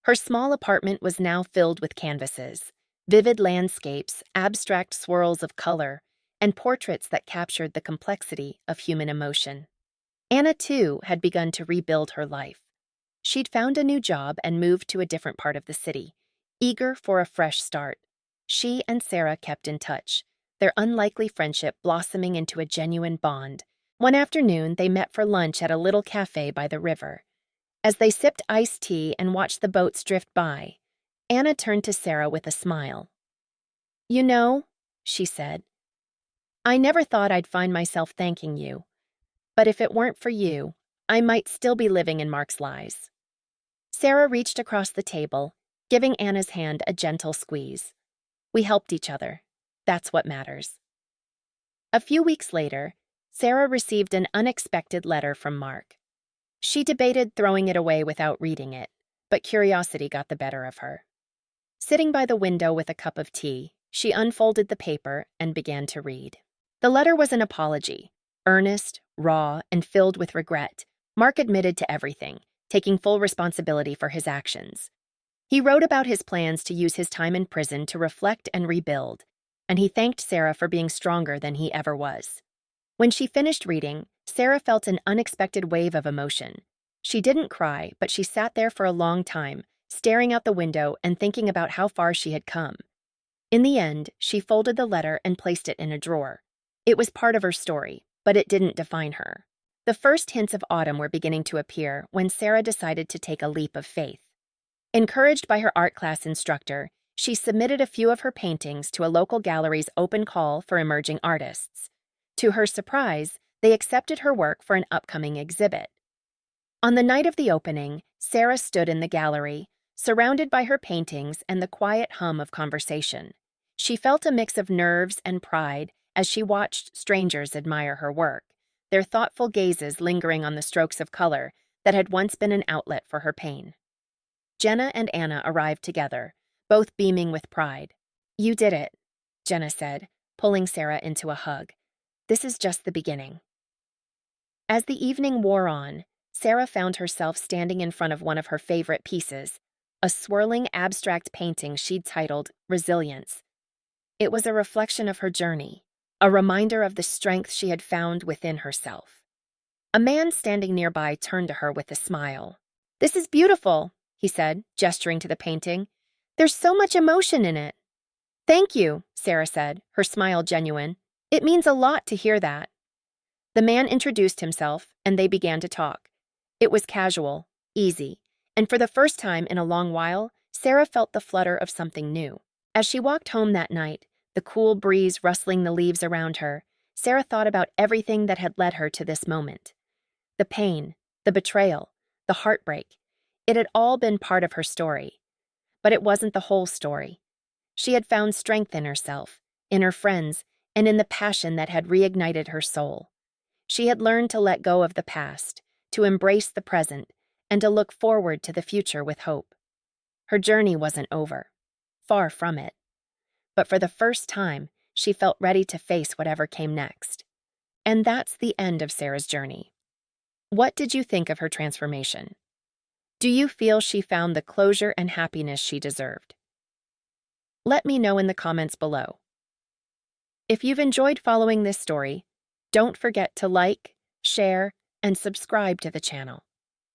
Her small apartment was now filled with canvases, vivid landscapes, abstract swirls of color, and portraits that captured the complexity of human emotion. Anna, too, had begun to rebuild her life. She'd found a new job and moved to a different part of the city, eager for a fresh start. She and Sarah kept in touch, their unlikely friendship blossoming into a genuine bond. One afternoon, they met for lunch at a little cafe by the river. As they sipped iced tea and watched the boats drift by, Anna turned to Sarah with a smile. "You know," she said, "I never thought I'd find myself thanking you. But if it weren't for you, I might still be living in Mark's lies." Sarah reached across the table, giving Anna's hand a gentle squeeze. "We helped each other. That's what matters." A few weeks later, Sarah received an unexpected letter from Mark. She debated throwing it away without reading it, but curiosity got the better of her. Sitting by the window with a cup of tea, she unfolded the paper and began to read. The letter was an apology, earnest, raw, and filled with regret. Mark admitted to everything, taking full responsibility for his actions. He wrote about his plans to use his time in prison to reflect and rebuild, and he thanked Sarah for being stronger than he ever was. When she finished reading, Sarah felt an unexpected wave of emotion. She didn't cry, but she sat there for a long time, staring out the window and thinking about how far she had come. In the end, she folded the letter and placed it in a drawer. It was part of her story, but it didn't define her. The first hints of autumn were beginning to appear when Sarah decided to take a leap of faith. Encouraged by her art class instructor, she submitted a few of her paintings to a local gallery's open call for emerging artists. To her surprise, they accepted her work for an upcoming exhibit. On the night of the opening, Sarah stood in the gallery, surrounded by her paintings and the quiet hum of conversation. She felt a mix of nerves and pride as she watched strangers admire her work, their thoughtful gazes lingering on the strokes of color that had once been an outlet for her pain. Jenna and Anna arrived together, both beaming with pride. "You did it," Jenna said, pulling Sarah into a hug. "This is just the beginning." As the evening wore on, Sarah found herself standing in front of one of her favorite pieces, a swirling abstract painting she'd titled Resilience. It was a reflection of her journey, a reminder of the strength she had found within herself. A man standing nearby turned to her with a smile. "This is beautiful," he said, gesturing to the painting. "There's so much emotion in it." "Thank you," Sarah said, her smile genuine. "It means a lot to hear that." The man introduced himself, and they began to talk. It was casual, easy, and for the first time in a long while, Sarah felt the flutter of something new. As she walked home that night, the cool breeze rustling the leaves around her, Sarah thought about everything that had led her to this moment. The pain, the betrayal, the heartbreak. It had all been part of her story. But it wasn't the whole story. She had found strength in herself, in her friends, and in the passion that had reignited her soul. She had learned to let go of the past, to embrace the present, and to look forward to the future with hope. Her journey wasn't over. Far from it. But for the first time, she felt ready to face whatever came next. And that's the end of Sarah's journey. What did you think of her transformation? Do you feel she found the closure and happiness she deserved? Let me know in the comments below. If you've enjoyed following this story, don't forget to like, share, and subscribe to the channel.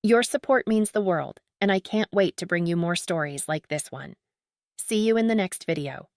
Your support means the world, and I can't wait to bring you more stories like this one. See you in the next video.